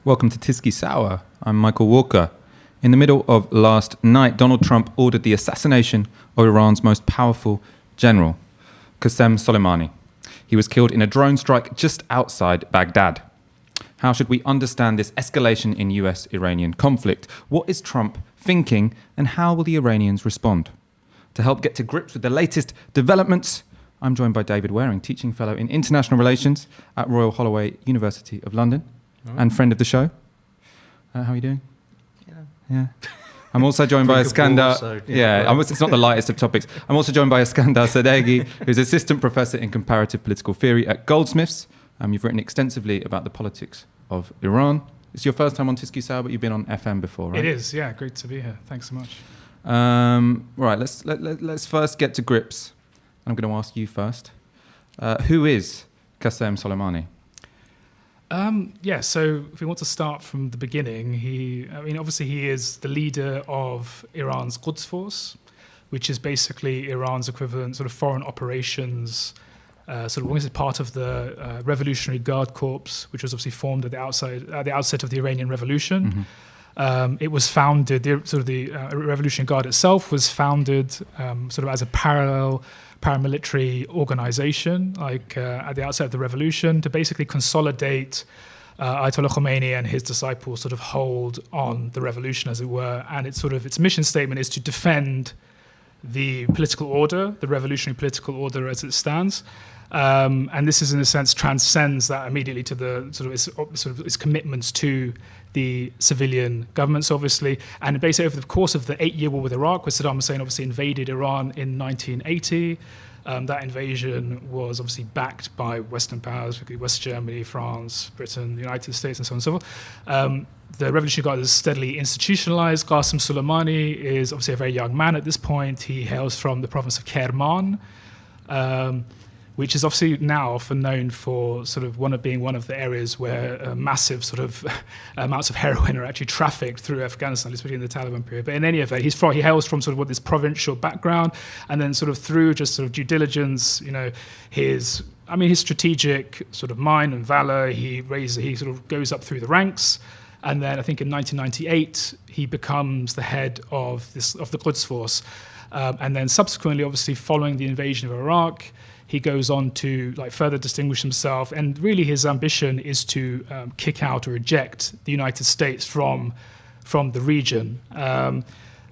Welcome to Tysky Sour. I'm Michael Walker. In the middle of last night, Donald Trump ordered the assassination of Iran's most powerful general, Qasem Soleimani. He was killed in a drone strike just outside Baghdad. How should we understand this escalation in US-Iranian conflict? What is Trump thinking, and how will the Iranians respond? To help get to grips with the latest developments, I'm joined by David Waring, teaching fellow in international relations at Royal Holloway, University of London, and friend of the show. How are you doing? Yeah. I'm also joined by Iskandar. It's not the lightest of topics. I'm also joined by Iskandar Sadeghi, who's assistant professor in comparative political theory at Goldsmiths. You've written extensively about the politics of Iran. It's your first time on Tysky Sour, but you've been on FM before, right? It is, yeah. Great to be here. Thanks so much. Right, let's first get to grips. I'm going to ask you first. Who is Qasem Soleimani? So if we want to start from the beginning, obviously he is the leader of Iran's Quds Force, which is basically Iran's equivalent sort of foreign operations, sort of part of the Revolutionary Guard Corps, which was obviously formed at the outset of the Iranian Revolution. Mm-hmm. It was founded, the Revolutionary Guard itself was founded sort of as a paramilitary organization, at the outset of the revolution, to basically consolidate Ayatollah Khomeini and his disciples sort of hold on the revolution, as it were. And its mission statement is to defend the political order, the revolutionary political order as it stands. And this is, in a sense, transcends that immediately to the its commitments to the civilian governments, obviously. And basically, over the course of the 8-year war with Iraq, where Saddam Hussein obviously invaded Iran in 1980, that invasion was obviously backed by Western powers, particularly West Germany, France, Britain, the United States, and so on and so forth. The Revolutionary Guard is steadily institutionalized. Qasem Soleimani is obviously a very young man at this point. He hails from the province of Kerman, which is obviously now often known for being one of the areas where massive amounts of heroin are actually trafficked through Afghanistan, especially in the Taliban period. But in any event, he hails from this provincial background, and then through due diligence, his strategic mind and valor, he goes up through the ranks. And then I think in 1998, he becomes the head of the Quds Force. And then subsequently, obviously, following the invasion of Iraq, he goes on to further distinguish himself, and really his ambition is to kick out or eject the United States from the region.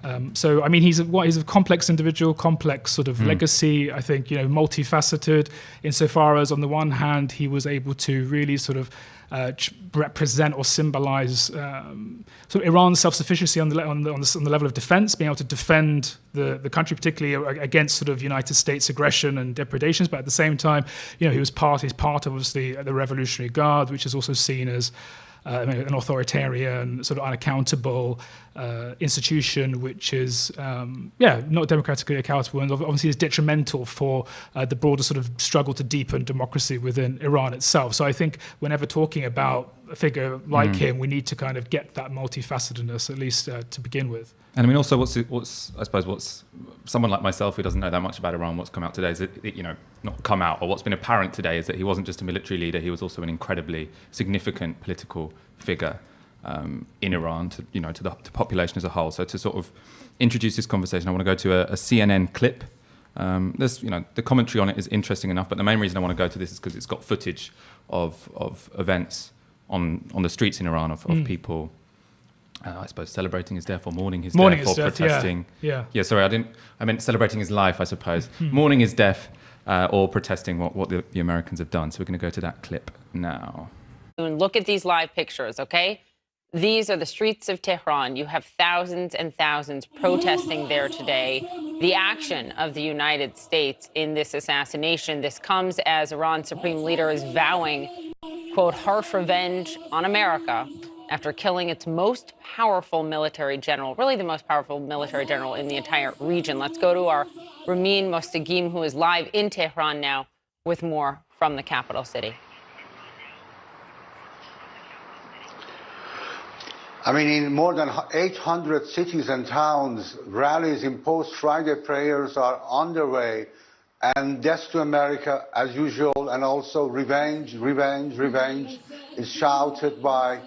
He's a complex individual, complex legacy. I think multifaceted, insofar as on the one hand he was able to really represent or symbolize Iran's self-sufficiency on the level of defense, being able to defend the country, particularly against United States aggression and depredations. But at the same time, he's part of obviously the Revolutionary Guard, which is also seen as an authoritarian, unaccountable institution, which is not democratically accountable, and obviously is detrimental for the broader struggle to deepen democracy within Iran itself. So I think whenever talking about a figure like him, we need to kind of get that multifacetedness, at least to begin with. And also, what's someone like myself who doesn't know that much about Iran, what's come out today is that, not come out, or what's been apparent today is that he wasn't just a military leader, he was also an incredibly significant political figure in Iran to the population as a whole. So to introduce this conversation, I want to go to a CNN clip. The commentary on it is interesting enough, but the main reason I want to go to this is because it's got footage of events on the streets in Iran of people, celebrating his death or mourning his death or protesting. Yeah. I meant celebrating his life, I suppose. Mourning his death or protesting what the Americans have done. So we're going to go to that clip now. Look at these live pictures, okay? These are the streets of Tehran. You have thousands and thousands protesting there today. The action of the United States in this assassination, this comes as Iran's supreme leader is vowing, quote, harsh revenge on America after killing its most powerful military general, really the most powerful military general in the entire region. Let's go to our Ramin Mostagim, who is live in Tehran now with more from the capital city. In more than 800 cities and towns, rallies in post-Friday prayers are underway, and death to America as usual, and also revenge, revenge, revenge is shouted by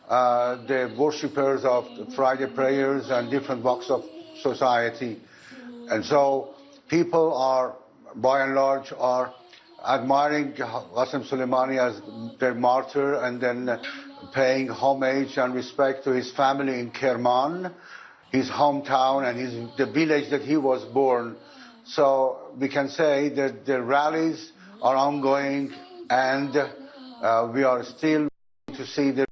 the worshippers of Friday prayers and different walks of society. And so people are, by and large, are admiring Qasem Soleimani as their martyr and then paying homage and respect to his family in Kerman, his hometown and the village that he was born. So we can say that the rallies are ongoing and we are still to see the...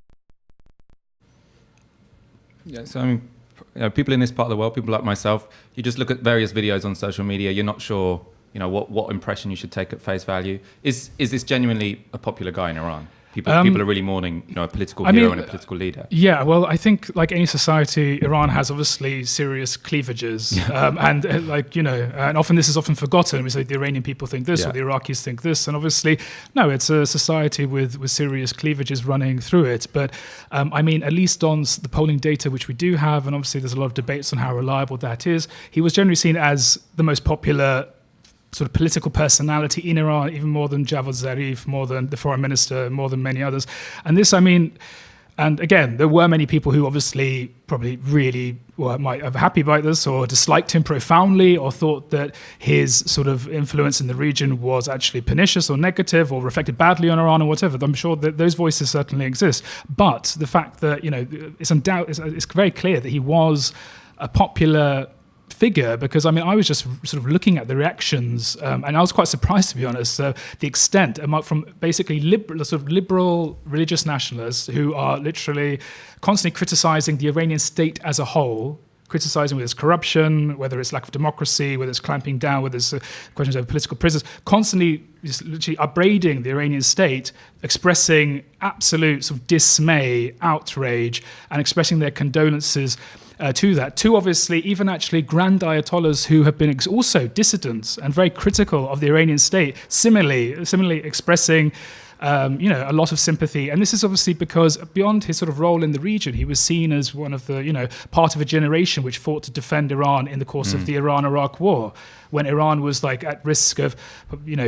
Yeah, so I mean, people in this part of the world, people like myself, you just look at various videos on social media, you're not sure, what impression you should take at face value. Is this genuinely a popular guy in Iran? People are really mourning, a political hero and a political leader. Yeah, well, I think like any society, Iran has obviously serious cleavages, and and often this is often forgotten. We say the Iranian people think this, or the Iraqis think this, and obviously, no, it's a society with serious cleavages running through it. But at least on the polling data which we do have, and obviously there's a lot of debates on how reliable that is, he was generally seen as the most popular sort of political personality in Iran, even more than Javad Zarif, more than the foreign minister, more than many others. And this, and again, there were many people who obviously probably really might have happy about this or disliked him profoundly or thought that his sort of influence in the region was actually pernicious or negative or reflected badly on Iran or whatever. I'm sure that those voices certainly exist. But the fact that, it's very clear that he was a popular figure, because I was just sort of looking at the reactions, and I was quite surprised, to be honest, the extent from basically liberal religious nationalists who are literally constantly criticizing the Iranian state as a whole, criticizing whether it's corruption, whether it's lack of democracy, whether it's clamping down, whether it's questions over political prisoners, constantly just literally upbraiding the Iranian state, expressing absolute sort of dismay, outrage, and expressing their condolences to that, to obviously even actually grand ayatollahs who have been also dissidents and very critical of the Iranian state, similarly expressing a lot of sympathy. And this is obviously because beyond his sort of role in the region, he was seen as one of the, part of a generation which fought to defend Iran in the course of the Iran-Iraq war, when Iran was like at risk of,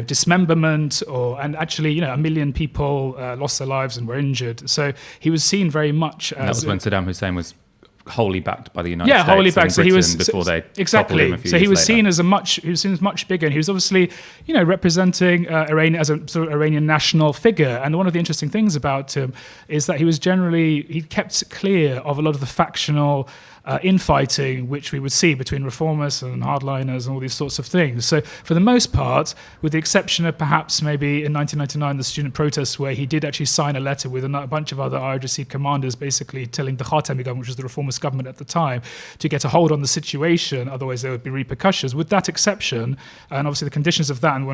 dismemberment, and actually, 1 million people lost their lives and were injured. So he was seen very much as... And that was when Saddam Hussein was wholly backed by the United States. Wholly backed. So he was before they exactly. Him a few so he years was later. He was seen as much bigger, and he was obviously, representing Iran as a sort of Iranian national figure. And one of the interesting things about him is that he kept clear of a lot of the factional infighting which we would see between reformists and hardliners and all these sorts of things. So for the most part, with the exception of perhaps maybe in 1999, the student protests, where he did actually sign a letter with a bunch of other IRGC commanders basically telling the Khatami government, which was the reformist government at the time, to get a hold on the situation, otherwise there would be repercussions. With that exception, and obviously the conditions of that and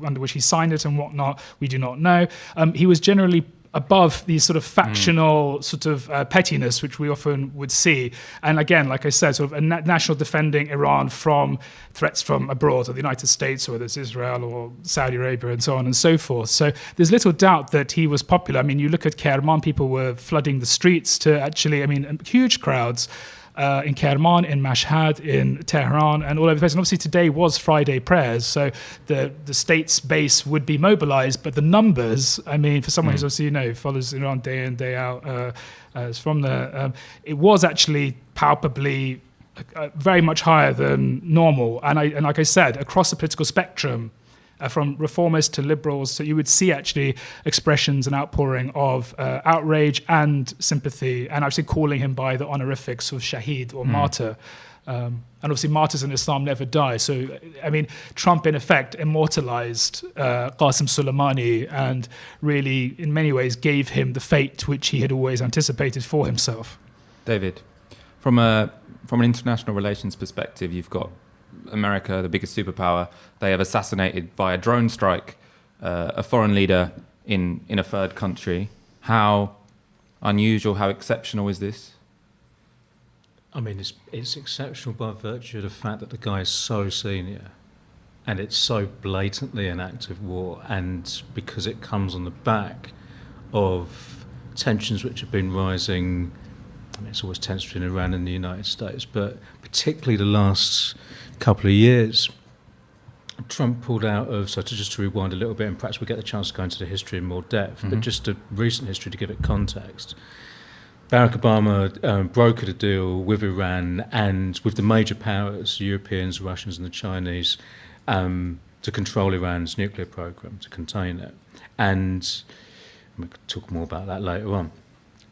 under which he signed it and whatnot, we do not know, he was generally above these sort of factional sort of pettiness which we often would see. And again, like I said, sort of a national defending Iran from threats from abroad, or the United States, or whether it's Israel or Saudi Arabia and so on and so forth. So there's little doubt that he was popular. You look at Kerman, people were flooding the streets to actually, huge crowds in Kerman, in Mashhad, in Tehran, and all over the place. And obviously today was Friday prayers, so the state's base would be mobilized, but the numbers, for someone who's obviously, follows Iran day in, day out, is from there, it was actually palpably very much higher than normal. And like I said, across the political spectrum, from reformists to liberals, so you would see actually expressions and outpouring of outrage and sympathy, and actually calling him by the honorifics of Shahid or martyr. And obviously martyrs in Islam never die. So, Trump in effect immortalized Qasem Soleimani and really in many ways gave him the fate which he had always anticipated for himself. David, from an international relations perspective, you've got America, the biggest superpower. They have assassinated via drone strike a foreign leader in a third country. How unusual, how exceptional is this? It's exceptional by virtue of the fact that the guy is so senior and it's so blatantly an act of war, and because it comes on the back of tensions which have been rising. It's always tense between Iran and the United States, but particularly the last couple of years, Trump pulled out of, so just to rewind a little bit, and perhaps we get the chance to go into the history in more depth, but just a recent history to give it context. Barack Obama brokered a deal with Iran and with the major powers, the Europeans, Russians and the Chinese, to control Iran's nuclear program, to contain it. And we could talk more about that later on.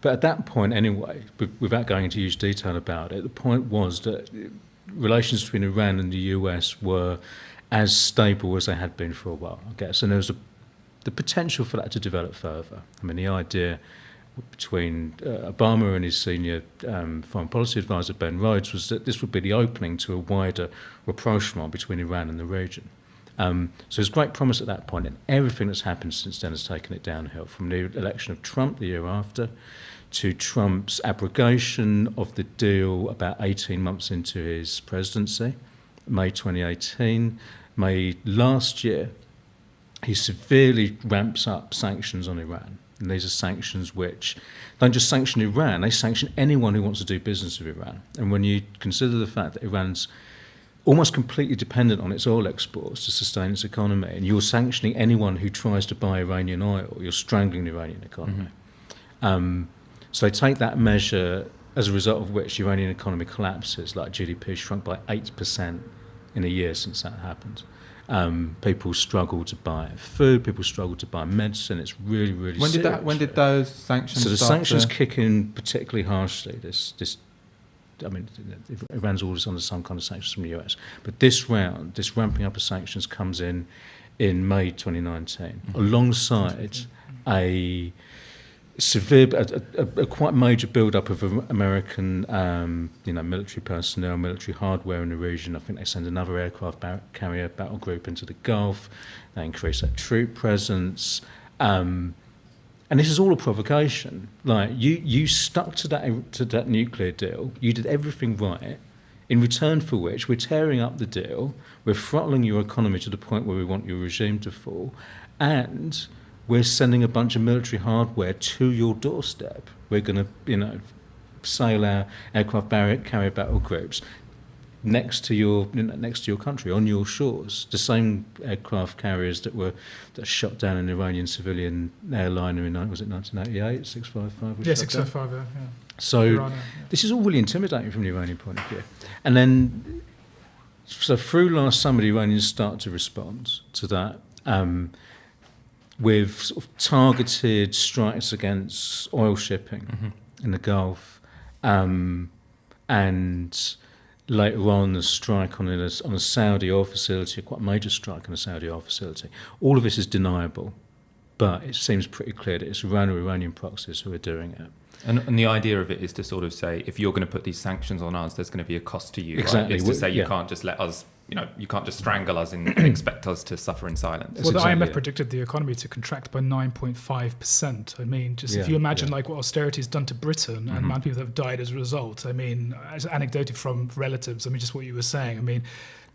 But at that point anyway, without going into huge detail about it, the point was that relations between Iran and the US were as stable as they had been for a while, I guess. And there was the potential for that to develop further. I mean, the idea between Obama and his senior foreign policy advisor, Ben Rhodes, was that this would be the opening to a wider rapprochement between Iran and the region. So there's great promise at that point, and everything that's happened since then has taken it downhill, from the election of Trump the year after to Trump's abrogation of the deal about 18 months into his presidency, May 2018. May last year, he severely ramps up sanctions on Iran. And these are sanctions which don't just sanction Iran, they sanction anyone who wants to do business with Iran. And when you consider the fact that Iran's almost completely dependent on its oil exports to sustain its economy, and you're sanctioning anyone who tries to buy Iranian oil, you're strangling the Iranian economy. So they take that measure, as a result of which the Iranian economy collapses, like GDP shrunk by 8% in a year since that happened. People struggle to buy food, people struggle to buy medicine. It's really, really serious. When did those sanctions So the start sanctions to... kick in particularly harshly. Iran's always under some kind of sanctions from the US. But this ramping up of sanctions comes in May 2019, alongside a quite major build-up of American, military personnel, military hardware in the region. I think they send another aircraft carrier battle group into the Gulf. They increase their troop presence, and this is all a provocation. Like you stuck to that nuclear deal. You did everything right. In return for which, we're tearing up the deal. We're throttling your economy to the point where we want your regime to fall, and we're sending a bunch of military hardware to your doorstep. We're going to, sail our aircraft carrier battle groups next to your country, on your shores. The same aircraft carriers that shot down an Iranian civilian airliner in 1988, 655? Yeah, 655. Yeah. So Iran, yeah. this is all really intimidating from the Iranian point of view. And then, so through last summer, the Iranians start to respond to that. With sort of targeted strikes against oil shipping in the Gulf, and later on a strike on a Saudi oil facility, quite a major strike on a Saudi oil facility. All of this is deniable, but it seems pretty clear that it's Iran or Iranian proxies who are doing it. And the idea of it is to sort of say, if you're going to put these sanctions on us, there's going to be a cost to you. Exactly. Right? It's to say you can't just let us, you can't just strangle us and expect us to suffer in silence. Well, the exactly IMF it. predicted the economy to contract by 9.5%. I mean, if you imagine like what austerity has done to Britain and the amount of people that have died as a result. I mean, as anecdoted from relatives, I mean, just what you were saying. I mean,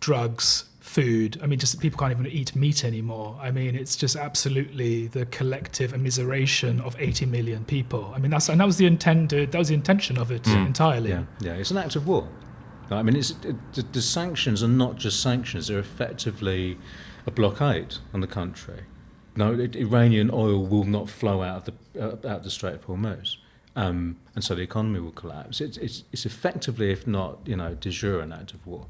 drugs, food. I mean, just people can't even eat meat anymore. I mean, it's just absolutely the collective immiseration of 80 million people. I mean, that was the intention of it entirely. Yeah, it's an act of war. I mean, the sanctions are not just sanctions; they're effectively a blockade on the country. No, Iranian oil will not flow out of the Strait of Hormuz, and so the economy will collapse. It's effectively, if not, de jure, an act of war.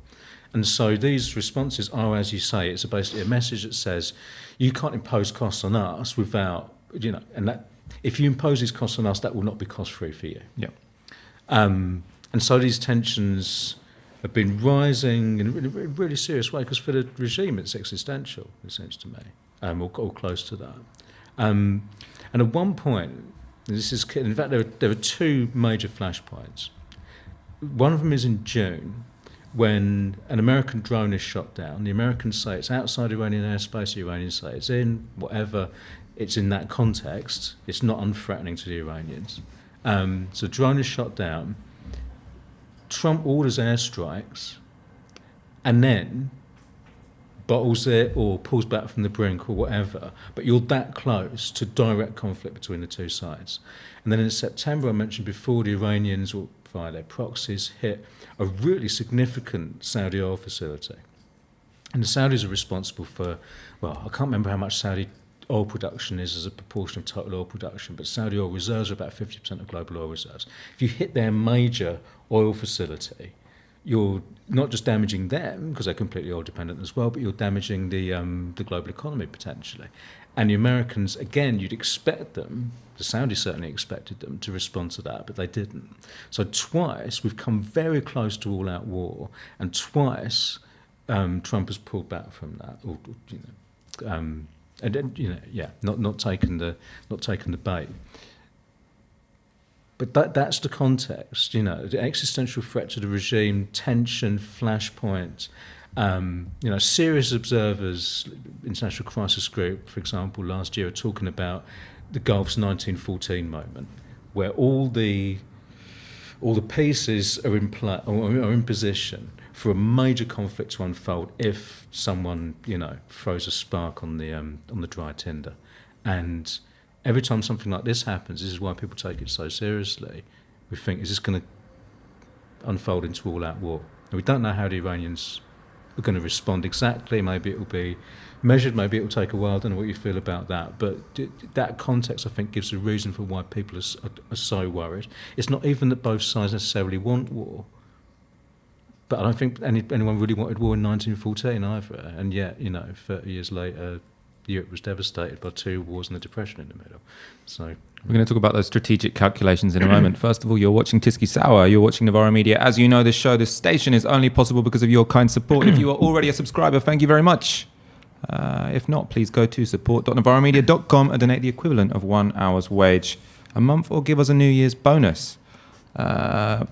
And so these responses are, as you say, it's basically a message that says you can't impose costs on us without, and that if you impose these costs on us, that will not be cost-free for you. Yeah. And so these tensions have been rising in a really serious way, because for the regime it's existential, it seems to me, or close to that. And at one point, in fact, there are two major flashpoints. One of them is in June, when an American drone is shot down. The Americans say it's outside Iranian airspace, the Iranians say it's in, whatever, it's in that context. It's not unthreatening to the Iranians. So drone is shot down. Trump orders airstrikes and then bottles it or pulls back from the brink or whatever, but you're that close to direct conflict between the two sides. And then in September, I mentioned before, the Iranians, or via their proxies, hit a really significant Saudi oil facility. And the Saudis are responsible for, well, I can't remember how much Saudi oil production is as a proportion of total oil production, but Saudi oil reserves are about 50% of global oil reserves. If you hit their major oil facility, you're not just damaging them, because they're completely oil dependent as well, but you're damaging the global economy potentially. And the Americans, again, you'd expect them, the Saudis certainly expected them to respond to that, but they didn't. So twice we've come very close to all-out war, and twice Trump has pulled back from that, or and then, not taken the bait. But that's the context, the existential threat to the regime, tension, flashpoint. Serious observers, International Crisis Group, for example, last year, are talking about the Gulf's 1914 moment, where all the pieces are in play, or are in position for a major conflict to unfold if someone, throws a spark on the dry tinder. And every time something like this happens, this is why people take it so seriously. We think, is this going to unfold into all-out war? And we don't know how the Iranians are going to respond exactly. Maybe it will be measured, maybe it will take a while. I don't know what you feel about that. But that context, I think, gives a reason for why people are so worried. It's not even that both sides necessarily want war, but I don't think anyone really wanted war in 1914 either. And yet, 30 years later, Europe was devastated by 2 wars and the Depression in the middle. So we're going to talk about those strategic calculations in a moment. First of all, you're watching Tysky Sour. You're watching Novara Media. As you know, this station is only possible because of your kind support. If you are already a subscriber, thank you very much. If not, please go to support.novaramedia.com and donate the equivalent of 1 hour's wage a month, or give us a New Year's bonus.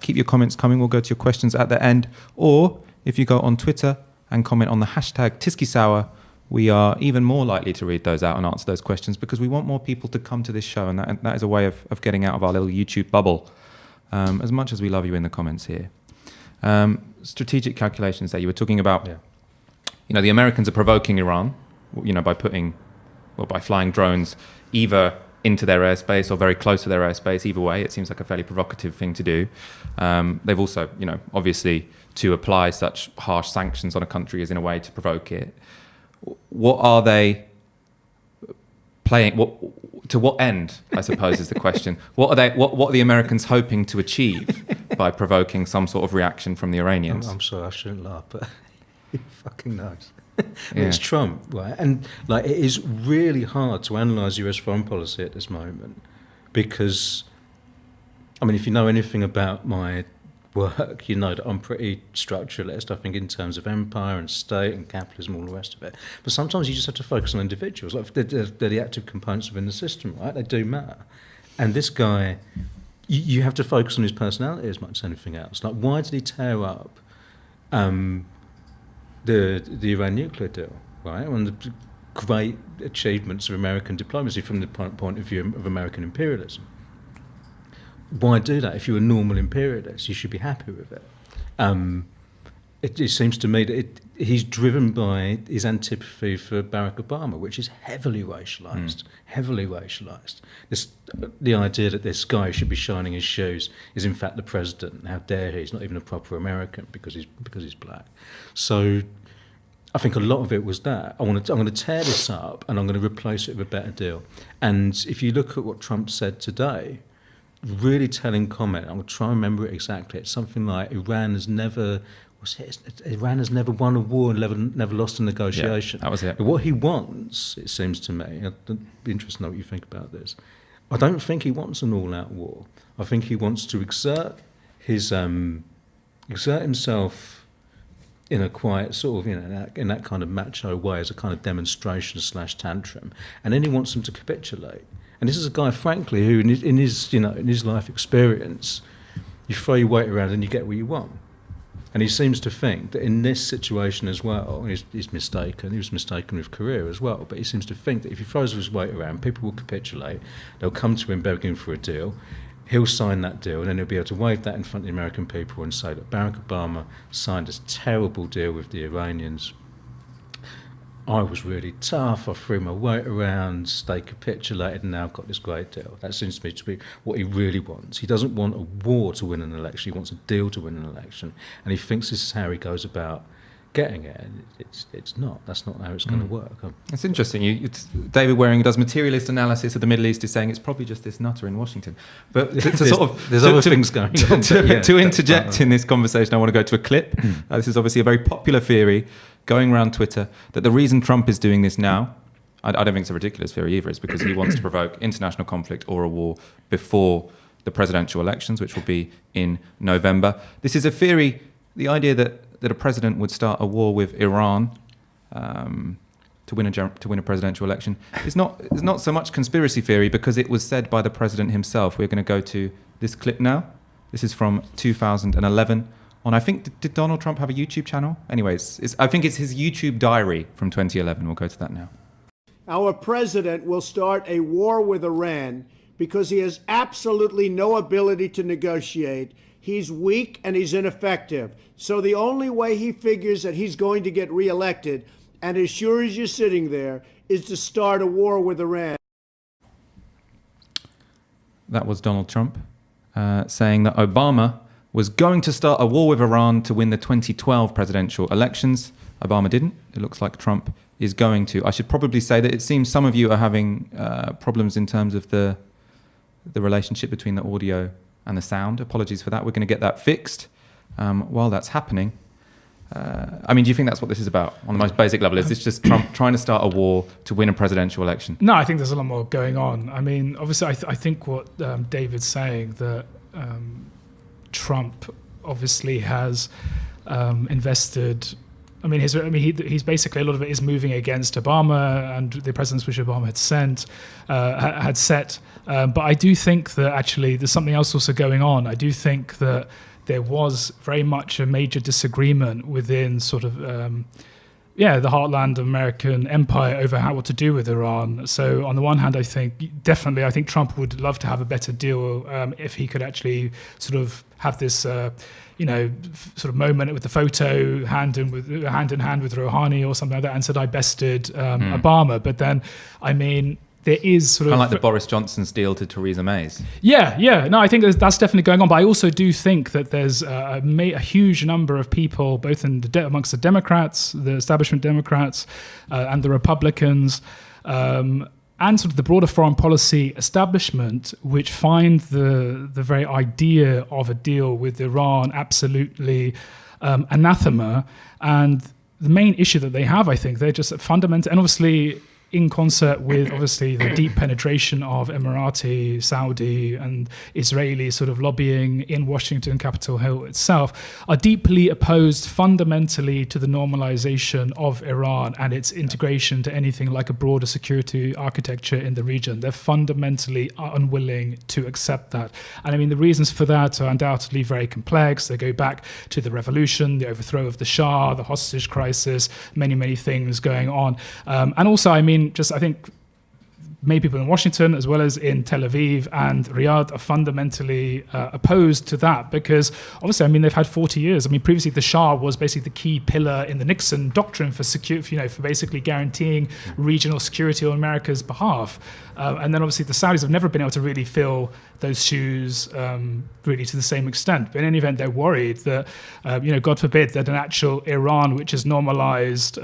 Keep your comments coming. We'll go to your questions at the end. Or if you go on Twitter and comment on the hashtag Tysky Sour, we are even more likely to read those out and answer those questions, because we want more people to come to this show, and that is a way of getting out of our little YouTube bubble, as much as we love you in the comments here. Strategic calculations that you were talking about. Yeah. The Americans are provoking Iran, by flying drones either into their airspace or very close to their airspace. Either way, it seems like a fairly provocative thing to do. They've also, obviously, to apply such harsh sanctions on a country is in a way to provoke it. What are they playing? To what end, I suppose, is the question. What are the Americans hoping to achieve by provoking some sort of reaction from the Iranians? I'm sorry, I shouldn't laugh, but he fucking knows. Yeah. It's Trump, right? And it is really hard to analyse US foreign policy at this moment, because, if you know anything about my work, you know that I'm pretty structuralist, I think, in terms of empire and state and capitalism, all the rest of it. But sometimes you just have to focus on individuals. They're the active components within the system, right? They do matter. And this guy, you have to focus on his personality as much as anything else. Why did he tear up the Iran nuclear deal, right? One of the great achievements of American diplomacy from the point of view of American imperialism. Why do that? If you're a normal imperialist, you should be happy with it. It seems to me that he's driven by his antipathy for Barack Obama, which is heavily racialised. The idea that this guy should be shining his shoes is in fact the president. How dare he? He's not even a proper American because he's black. So I think a lot of it was that. I'm going to tear this up and I'm going to replace it with a better deal. And if you look at what Trump said today, really telling comment, I'm going to try and remember it exactly. It's something like Iran has never won a war and never lost a negotiation. Yeah, that was it. But what he wants, it seems to me, I'd be interested to know what you think about this. I don't think he wants an all-out war. I think he wants to exert himself in a quiet sort of, in that kind of macho way, as a kind of demonstration / tantrum, and then he wants them to capitulate. And this is a guy, frankly, who in his life experience, you throw your weight around and you get what you want. And he seems to think that in this situation as well, he's mistaken. He was mistaken with Korea as well. But he seems to think that if he throws his weight around, people will capitulate. They'll come to him begging for a deal. He'll sign that deal, and then he'll be able to wave that in front of the American people and say that Barack Obama signed this terrible deal with the Iranians. I was really tough, I threw my weight around, they capitulated, and now I've got this great deal. That seems to me to be what he really wants. He doesn't want a war to win an election, he wants a deal to win an election. And he thinks this is how he goes about getting it, and it's not. That's not how it's going to work. It's interesting. David Waring, who does materialist analysis of the Middle East, is saying it's probably just this nutter in Washington. But there's other things going on. To interject in this conversation, I want to go to a clip. This is obviously a very popular theory going around Twitter that the reason Trump is doing this now, I don't think it's a ridiculous theory either, is because he wants to provoke international conflict or a war before the presidential elections, which will be in November. This is a theory, the idea that a president would start a war with Iran to win a presidential election is not so much conspiracy theory, because it was said by the president himself. We're going to go to this clip now. This is from 2011. I think, did Donald Trump have a YouTube channel? Anyways, I think it's his YouTube diary from 2011. We'll go to that now. Our president will start a war with Iran because he has absolutely no ability to negotiate. He's weak and he's ineffective. So the only way he figures that he's going to get reelected, and as sure as you're sitting there, is to start a war with Iran. That was Donald Trump saying that Obama was going to start a war with Iran to win the 2012 presidential elections. Obama didn't. It looks like Trump is going to. I should probably say that it seems some of you are having problems in terms of the relationship between the audio and the sound. Apologies for that. We're going to get that fixed while that's happening. Do you think that's what this is about on the most basic level? Is this just Trump trying to start a war to win a presidential election? No, I think there's a lot more going on. Obviously, I think what David's saying, that Trump obviously has invested. He's basically, a lot of it is moving against Obama and the presidents which Obama had set. But I do think that actually there's something else also going on. I do think that there was very much a major disagreement within sort of the heartland of American empire over what to do with Iran. So on the one hand, I think Trump would love to have a better deal if he could actually sort of have this sort of moment with the photo hand in hand with Rouhani or something like that, and said I bested Obama. But then, there is sort of... Kind of like the Boris Johnson's deal to Theresa May's. Yeah. No, I think that's definitely going on. But I also do think that there's a huge number of people, both amongst the Democrats, the establishment Democrats, and the Republicans, and sort of the broader foreign policy establishment, which find the very idea of a deal with Iran absolutely anathema. And the main issue that they have, I think, they're just fundamental, and obviously in concert with obviously the deep penetration of Emirati, Saudi, and Israeli sort of lobbying in Washington, Capitol Hill itself, are deeply opposed fundamentally to the normalization of Iran and its integration to anything like a broader security architecture in the region. They're fundamentally unwilling to accept that. And the reasons for that are undoubtedly very complex. They go back to the revolution, the overthrow of the Shah, the hostage crisis, many, many things going on. And also, I think many people in Washington, as well as in Tel Aviv and Riyadh, are fundamentally opposed to that, because obviously, they've had 40 years. Previously, the Shah was basically the key pillar in the Nixon doctrine for for basically guaranteeing regional security on America's behalf. And then obviously the Saudis have never been able to really fill those shoes really to the same extent. But in any event, they're worried that, God forbid, that an actual Iran which is normalized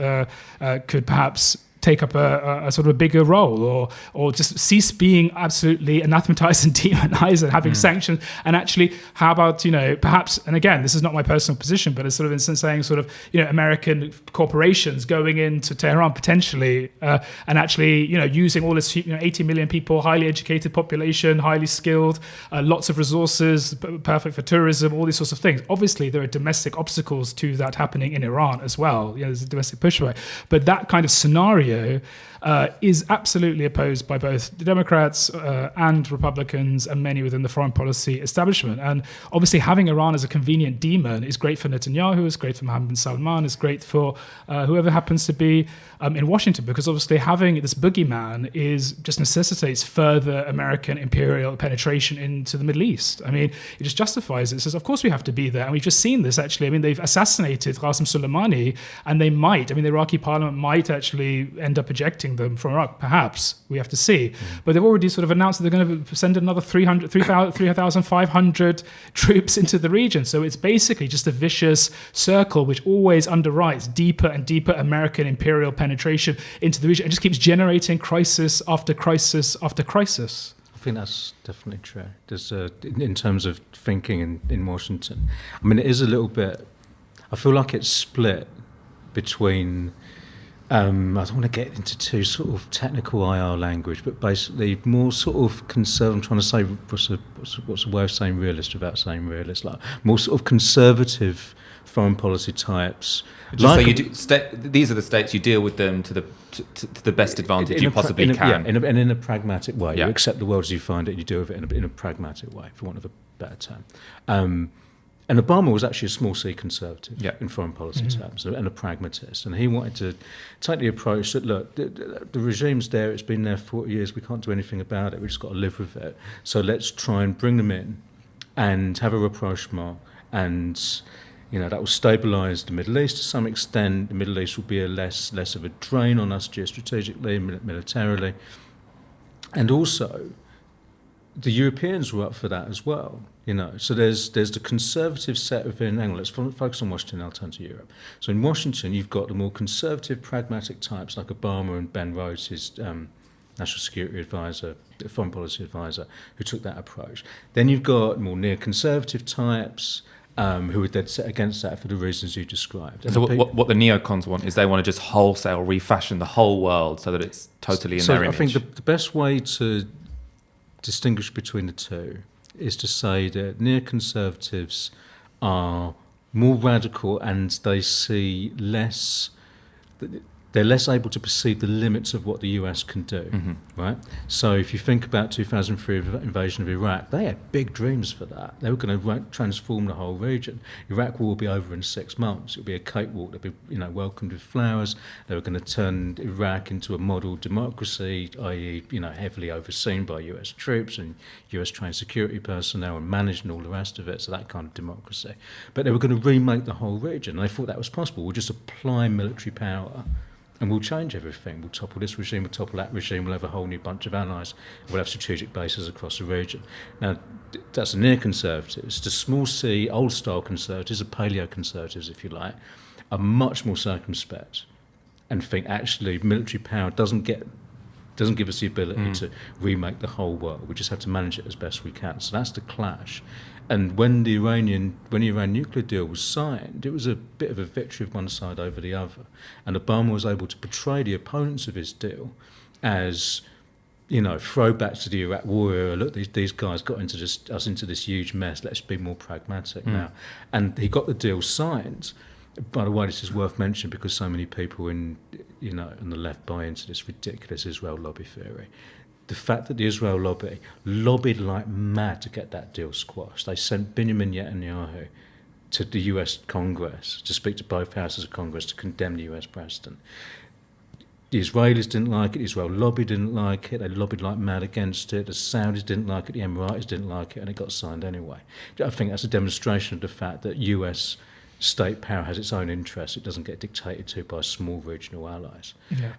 could perhaps take up a sort of a bigger role, or just cease being absolutely anathematized and demonized and having sanctions. And actually, how about, perhaps, and again, this is not my personal position, but it's sort of in saying sort of, American corporations going into Tehran potentially and actually, using all this, 80 million people, highly educated population, highly skilled, lots of resources, perfect for tourism, all these sorts of things. Obviously, there are domestic obstacles to that happening in Iran as well. There's a domestic pushback. But that kind of scenario is absolutely opposed by both the Democrats and Republicans and many within the foreign policy establishment. And obviously having Iran as a convenient demon is great for Netanyahu, is great for Mohammed bin Salman, is great for whoever happens to be in Washington, because obviously having this boogeyman just necessitates further American imperial penetration into the Middle East. It just justifies it. It says, of course we have to be there. And we've just seen this actually. They've assassinated Qasem Soleimani, and they might, the Iraqi parliament might actually end up ejecting them from Iraq. Perhaps. We have to see. But they've already sort of announced that they're going to send another 3,500 troops into the region. So it's basically just a vicious circle which always underwrites deeper and deeper American imperial penetration into the region and just keeps generating crisis after crisis after crisis. I think that's definitely true. There's in terms of thinking in Washington. I mean, it is a little bit. I feel like it's split between. I don't want to get into too sort of technical IR language, but basically more sort of conservative. I'm trying to say what's a way of saying realist without saying realist, like more sort of conservative foreign policy types. Just so you do, these are the states you deal with them to the best advantage you possibly can. In a pragmatic way. Yeah. You accept the world as you find it, you deal with it in a pragmatic way, for want of a better term. And Obama was actually a small c conservative in foreign policy terms, and a pragmatist. And he wanted to take the approach that, look, the regime's there, it's been there for 40 years, we can't do anything about it, we've just got to live with it. So let's try and bring them in and have a rapprochement, and that will stabilise the Middle East to some extent. The Middle East will be less of a drain on us geostrategically, militarily. And also, the Europeans were up for that as well. So there's the conservative set within. Hang on, let's focus on Washington. I'll turn to Europe. So in Washington, you've got the more conservative, pragmatic types like Obama and Ben Rhodes, his national security advisor, foreign policy advisor, who took that approach. Then you've got more neoconservative types who are dead set against that for the reasons you described. And so what the neocons want is they want to just wholesale refashion the whole world so that it's totally in their image. I think the best way to distinguish between the two is to say that neoconservatives are more radical and they see less. They're less able to perceive the limits of what the US can do, right? So if you think about 2003 invasion of Iraq, they had big dreams for that. They were going to transform the whole region. Iraq war will be over in 6 months. It'll be a cakewalk. They'll be, welcomed with flowers. They were going to turn Iraq into a model democracy, i.e., heavily overseen by US troops and US trained security personnel and managed and all the rest of it. So that kind of democracy. But they were going to remake the whole region. And they thought that was possible. We'll just apply military power and we'll change everything. We'll topple this regime, we'll topple that regime, we'll have a whole new bunch of allies, we'll have strategic bases across the region. Now, that's the neoconservatives. The small c, old-style conservatives, the paleo-conservatives, if you like, are much more circumspect and think, actually, military power doesn't give us the ability to remake the whole world. We just have to manage it as best we can. So that's the clash. And when the Iran nuclear deal was signed, it was a bit of a victory of one side over the other. And Obama was able to portray the opponents of his deal as, throwbacks to the Iraq war era. Look, these guys got us into this huge mess. Let's be more pragmatic now. And he got the deal signed. By the way, this is worth mentioning because so many people on the left buy into this ridiculous Israel lobby theory. The fact that the Israel lobby lobbied like mad to get that deal squashed. They sent Benjamin Netanyahu to the US Congress to speak to both houses of Congress to condemn the US president. The Israelis didn't like it, the Israel lobby didn't like it, they lobbied like mad against it, the Saudis didn't like it, the Emiratis didn't like it, and it got signed anyway. I think that's a demonstration of the fact that US state power has its own interests. It doesn't get dictated to by small regional allies. Yeah.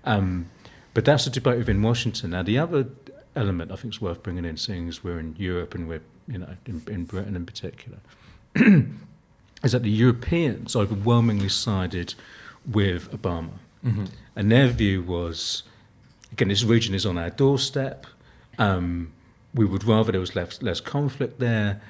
But that's the debate within Washington. Now, the other element I think is worth bringing in, seeing as we're in Europe and we're, in Britain in particular, is that the Europeans overwhelmingly sided with Obama. And their view was, again, this region is on our doorstep. We would rather there was less conflict there,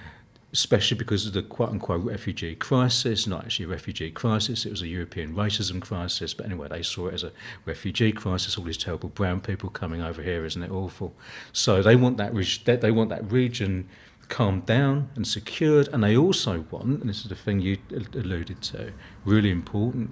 especially because of the quote-unquote refugee crisis. Not actually a refugee crisis, it was a European racism crisis, but anyway, they saw it as a refugee crisis, all these terrible brown people coming over here, isn't it awful? So they want that region calmed down and secured, and they also want, and this is the thing you alluded to, really important,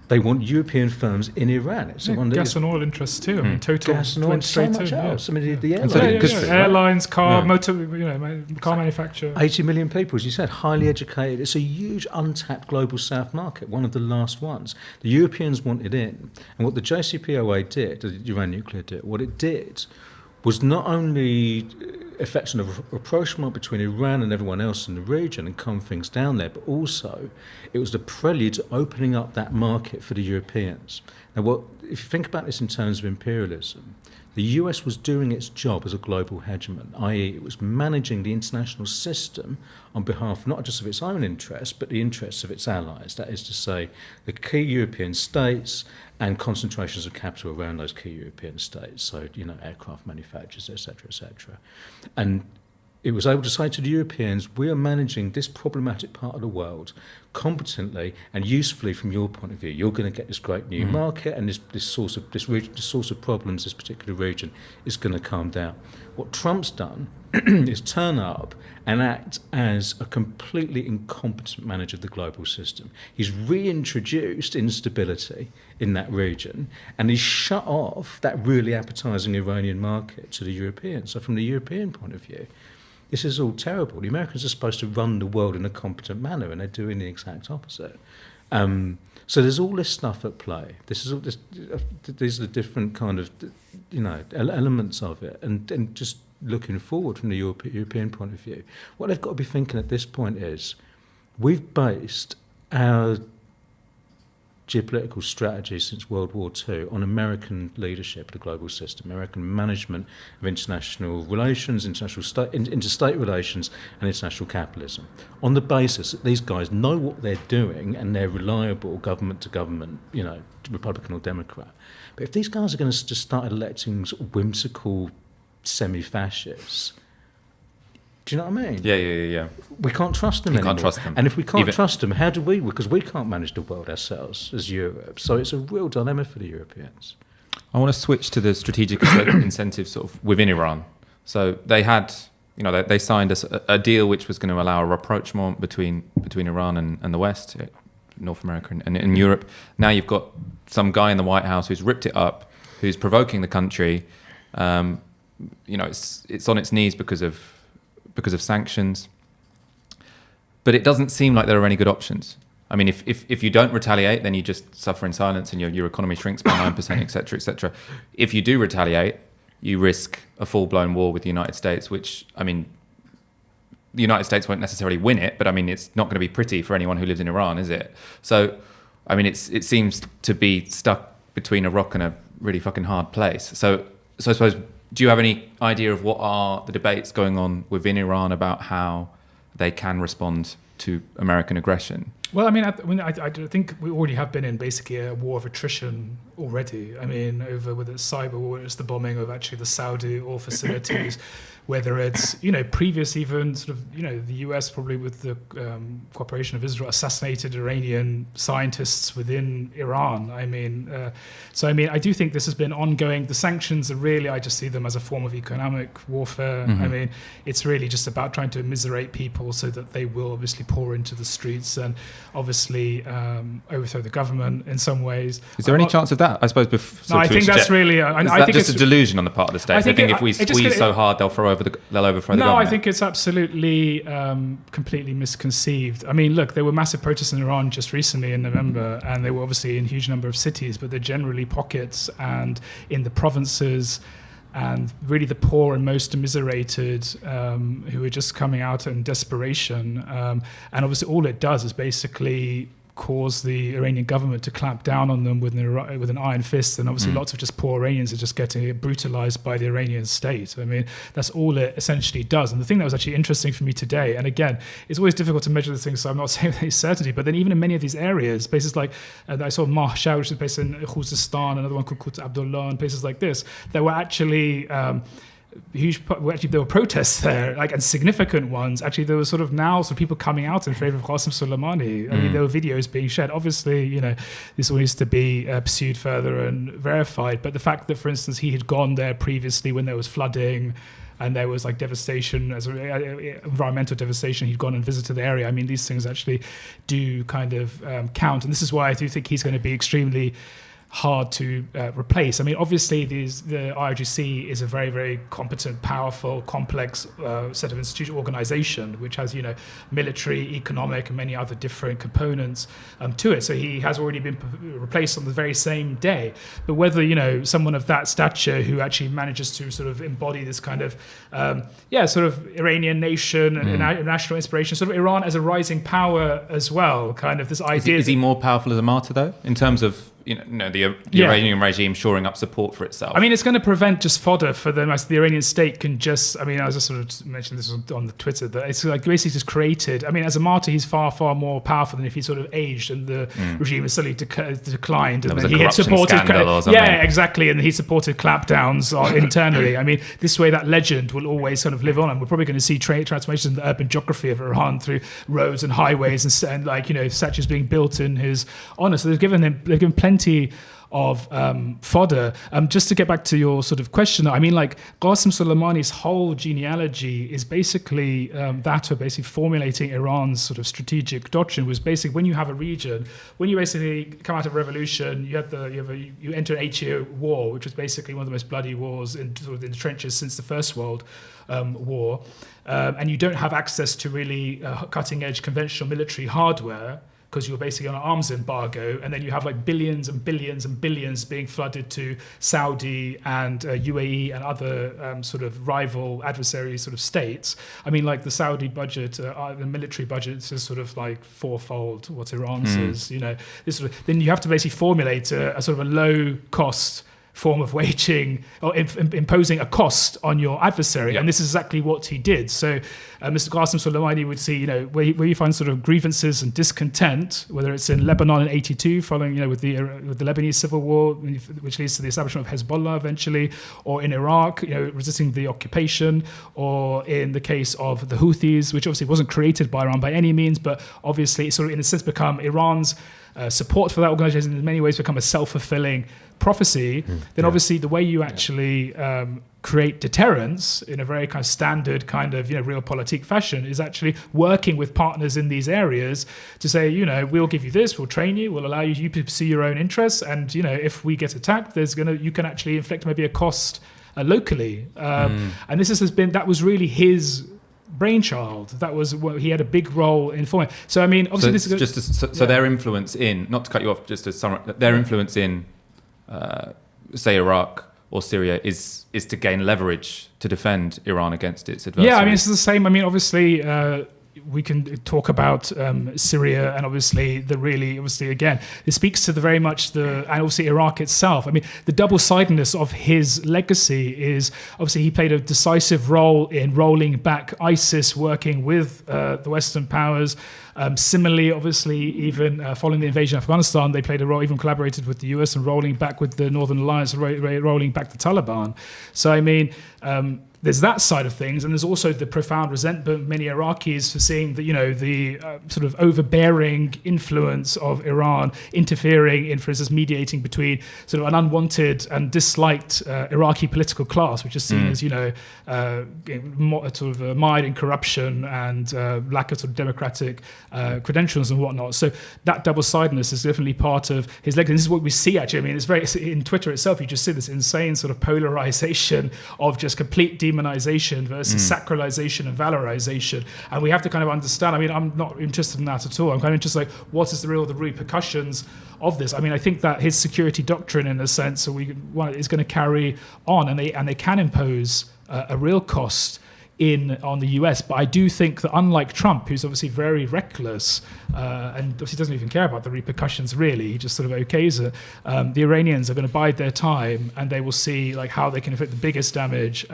they want European firms in Iran. It's the one that gas and oil interests too. I mean, Total gas and oil, so much else. I mean, the airlines, airlines, car manufacturer. 80 million people, as you said, highly educated. It's a huge untapped global south market, one of the last ones. The Europeans wanted in, and what the JCPOA did, the Iran nuclear deal, what it did was not only effects on a rapprochement between Iran and everyone else in the region and calm things down there, but also it was the prelude to opening up that market for the Europeans. Now, if you think about this in terms of imperialism, the US was doing its job as a global hegemon, i.e. it was managing the international system on behalf not just of its own interests, but the interests of its allies. That is to say, the key European states and concentrations of capital around those key European states, so, aircraft manufacturers, etc. And it was able to say to the Europeans, we are managing this problematic part of the world competently and usefully from your point of view. You're going to get this great new market, and this source of problems, this particular region, is going to calm down. What Trump's done is turn up and act as a completely incompetent manager of the global system. He's reintroduced instability in that region, and he's shut off that really appetising Iranian market to the Europeans. So from the European point of view, this is all terrible. The Americans are supposed to run the world in a competent manner, and they're doing the exact opposite. So there's all this stuff at play. These are the different kind of, elements of it, and just looking forward from the European point of view. What they've got to be thinking at this point is, we've based our geopolitical strategy since World War II on American leadership of the global system, American management of international relations, interstate relations, and international capitalism, on the basis that these guys know what they're doing and they're reliable government to government, Republican or Democrat. But if these guys are going to just start electing sort of whimsical semi-fascists, do you know what I mean? Yeah. We can't trust them anymore. Can't trust them. And if we can't trust them, how do we? Because we can't manage the world ourselves as Europe. So it's a real dilemma for the Europeans. I want to switch to the strategic incentives sort of within Iran. So they had, they signed a deal which was going to allow a rapprochement between Iran and the West, North America and Europe. Now you've got some guy in the White House who's ripped it up, who's provoking the country. It's on its knees because of sanctions, but it doesn't seem like there are any good options. I mean, if you don't retaliate, then you just suffer in silence and your economy shrinks by 9%, etc. If you do retaliate, you risk a full-blown war with the United States, which, I mean, the United States won't necessarily win it, but I mean, it's not going to be pretty for anyone who lives in Iran, is it? So, I mean, it seems to be stuck between a rock and a really fucking hard place. So I suppose, do you have any idea of what are the debates going on within Iran about how they can respond to American aggression? Well, I think we already have been in basically a war of attrition already. I mean, over whether it's cyber war, it's the bombing of actually the Saudi oil facilities, whether it's, previous even sort of, the US probably with the cooperation of Israel assassinated Iranian scientists within Iran. I do think this has been ongoing. The sanctions are really, I just see them as a form of economic warfare. Mm-hmm. I mean, it's really just about trying to immiserate people so that they will obviously pour into the streets and obviously overthrow the government in some ways. Is there any chance of that? I suppose. I think that's really. I think just it's a delusion on the part of the state. They think if we squeeze so hard, they'll overthrow the government. No, I think it's absolutely completely misconceived. I mean, look, there were massive protests in Iran just recently in November, and they were obviously in a huge number of cities, but they're generally pockets and in the provinces. And really the poor and most immiserated who are just coming out in desperation. And obviously all it does is basically cause the Iranian government to clamp down on them with an iron fist. And obviously lots of just poor Iranians are just getting brutalized by the Iranian state. I mean, that's all it essentially does. And the thing that was actually interesting for me today, and again, it's always difficult to measure the things, so I'm not saying with certainty, but then even in many of these areas, places like, I saw Mahshar, which is based in Khuzestan, another one called Qut Abdullah, and places like this, there were actually there were protests there, and significant ones. Actually, there was sort of people coming out in favor of Qasem Soleimani. I mean, there were videos being shared. Obviously, this all needs to be pursued further and verified. But the fact that, for instance, he had gone there previously when there was flooding and there was devastation, environmental devastation, he'd gone and visited the area. I mean, these things actually do kind of count. And this is why I do think he's going to be extremely hard to replace. I mean, obviously, the IRGC is a very, very competent, powerful, complex set of institutional organization, which has, military, economic, and many other different components to it. So he has already been replaced on the very same day. But whether, someone of that stature who actually manages to sort of embody this kind of, sort of Iranian nation and national inspiration, sort of Iran as a rising power as well, kind of this idea. Is he more powerful as a martyr, though, in terms of the Iranian regime shoring up support for itself? I mean, it's going to prevent just fodder for them, as the Iranian state can just, I was just sort of mentioning this on the Twitter, that it's like basically just created, as a martyr, he's far, far more powerful than if he sort of aged and the regime has suddenly declined. And then he had supported, exactly, and he supported clampdowns internally. This way that legend will always sort of live on, and we're probably going to see transformations in the urban geography of Iran through roads and highways and statues being built in his honor. So they've given plenty of fodder. Just to get back to your sort of question, Qasem Soleimani's whole genealogy is basically that of basically formulating Iran's sort of strategic doctrine. Was basically when you have a region, when you basically come out of revolution, you enter an 8-year war, which was basically one of the most bloody wars in the trenches since the First World War, and you don't have access to really cutting-edge conventional military hardware, because you're basically on an arms embargo, and then you have like billions and billions and billions being flooded to Saudi and UAE and other sort of rival adversary sort of states. The Saudi budget, the military budget is sort of like fourfold what Iran's is. Then you have to basically formulate a sort of a low cost form of waging or imposing a cost on your adversary, and this is exactly what he did. So Mr. Qasem Soleimani would see, where you find sort of grievances and discontent, whether it's in Lebanon in '82, following, with the Lebanese civil war, which leads to the establishment of Hezbollah eventually, or in Iraq, resisting the occupation, or in the case of the Houthis, which obviously wasn't created by Iran by any means, but obviously it's sort of in a sense become Iran's support for that organization in many ways become a self-fulfilling prophecy. Then obviously the way you actually create deterrence in a very kind of standard kind of realpolitik fashion is actually working with partners in these areas to say, we'll give you this, we'll train you, we'll allow you to pursue your own interests, and if we get attacked, you can actually inflict maybe a cost locally. And that was really his brainchild. That was what he had a big role in forming. So obviously their influence in, not to cut you off, just to summarize, their influence in say Iraq or Syria is to gain leverage to defend Iran against its adversaries. It's the same. Obviously we can talk about Syria, and obviously again, it speaks to and obviously Iraq itself. The double-sidedness of his legacy is obviously he played a decisive role in rolling back ISIS, working with the Western powers. Similarly, obviously, even following the invasion of Afghanistan, they played a role, even collaborated with the US and rolling back with the Northern Alliance, rolling back the Taliban. So, there's that side of things, and there's also the profound resentment of many Iraqis for seeing the sort of overbearing influence of Iran interfering in, for instance, mediating between sort of an unwanted and disliked Iraqi political class, which is seen as sort of mired in corruption and lack of sort of democratic credentials and whatnot. So that double-sidedness is definitely part of his legacy. This is what we see actually. It's very in Twitter itself. You just see this insane sort of polarization of just complete demonization versus sacralization and valorization, and we have to kind of understand. I'm not interested in that at all. I'm kind of interested like what is the repercussions of this. I think that his security doctrine, in a sense, is going to carry on, and they can impose a real cost on the US. But I do think that unlike Trump, who's obviously very reckless and obviously doesn't even care about the repercussions really, he just sort of okays it, the Iranians are going to bide their time, and they will see like how they can inflict the biggest damage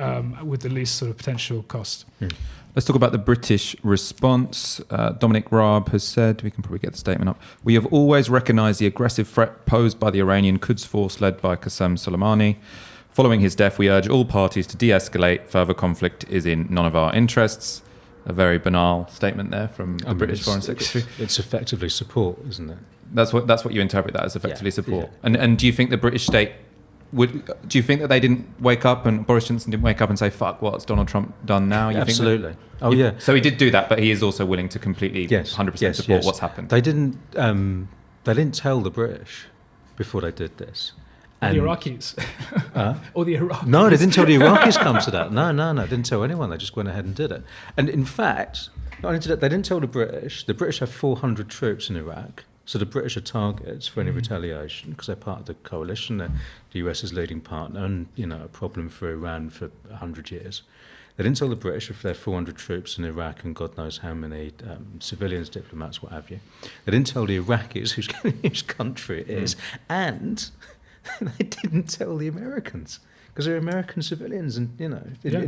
with the least sort of potential cost. Let's talk about the British response. Dominic Raab has said, we can probably get the statement up, "We have always recognised the aggressive threat posed by the Iranian Quds force led by Qasem Soleimani. Following his death, we urge all parties to de-escalate. Further conflict is in none of our interests." A very banal statement there from the British Foreign Secretary. It's effectively support, isn't it? That's what you interpret that as, effectively support. Yeah. And do you think the British state do you think that they didn't wake up, and Boris Johnson didn't wake up and say, "Fuck, what's Donald Trump done now"? You Absolutely. Think yeah. So he did do that, but he is also willing to completely 100% support what's happened. They didn't tell the British before they did this. The And Iraqis. Or the Iraqis. no, they didn't tell the Iraqis come to that. No, they didn't tell anyone. They just went ahead and did it. And in fact, not only did that, they didn't tell the British. The British have 400 troops in Iraq. So the British are targets for any retaliation because they're part of the coalition. The US is leading partner and, a problem for Iran for 100 years. They didn't tell the British if there are 400 troops in Iraq and God knows how many civilians, diplomats, what have you. They didn't tell the Iraqis whose country it is. And they didn't tell the Americans because they're American civilians and, in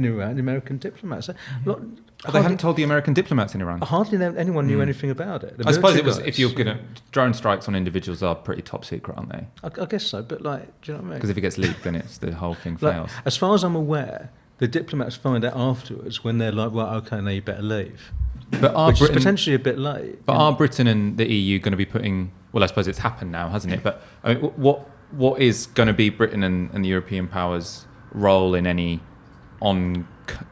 Iran, American diplomats. They hadn't told the American diplomats in Iran. Hardly anyone knew anything about it. I suppose it was, if you're going to, drone strikes on individuals are pretty top secret, aren't they? I guess so, but do you know what I mean? Because if it gets leaked, then the whole thing fails. As far as I'm aware, the diplomats find out afterwards when they're like, right, okay, now you better leave. Which is potentially a bit late. But are Britain and the EU going to be putting, well, I suppose it's happened now, hasn't it? But I mean, what is going to be Britain and the European powers' role in any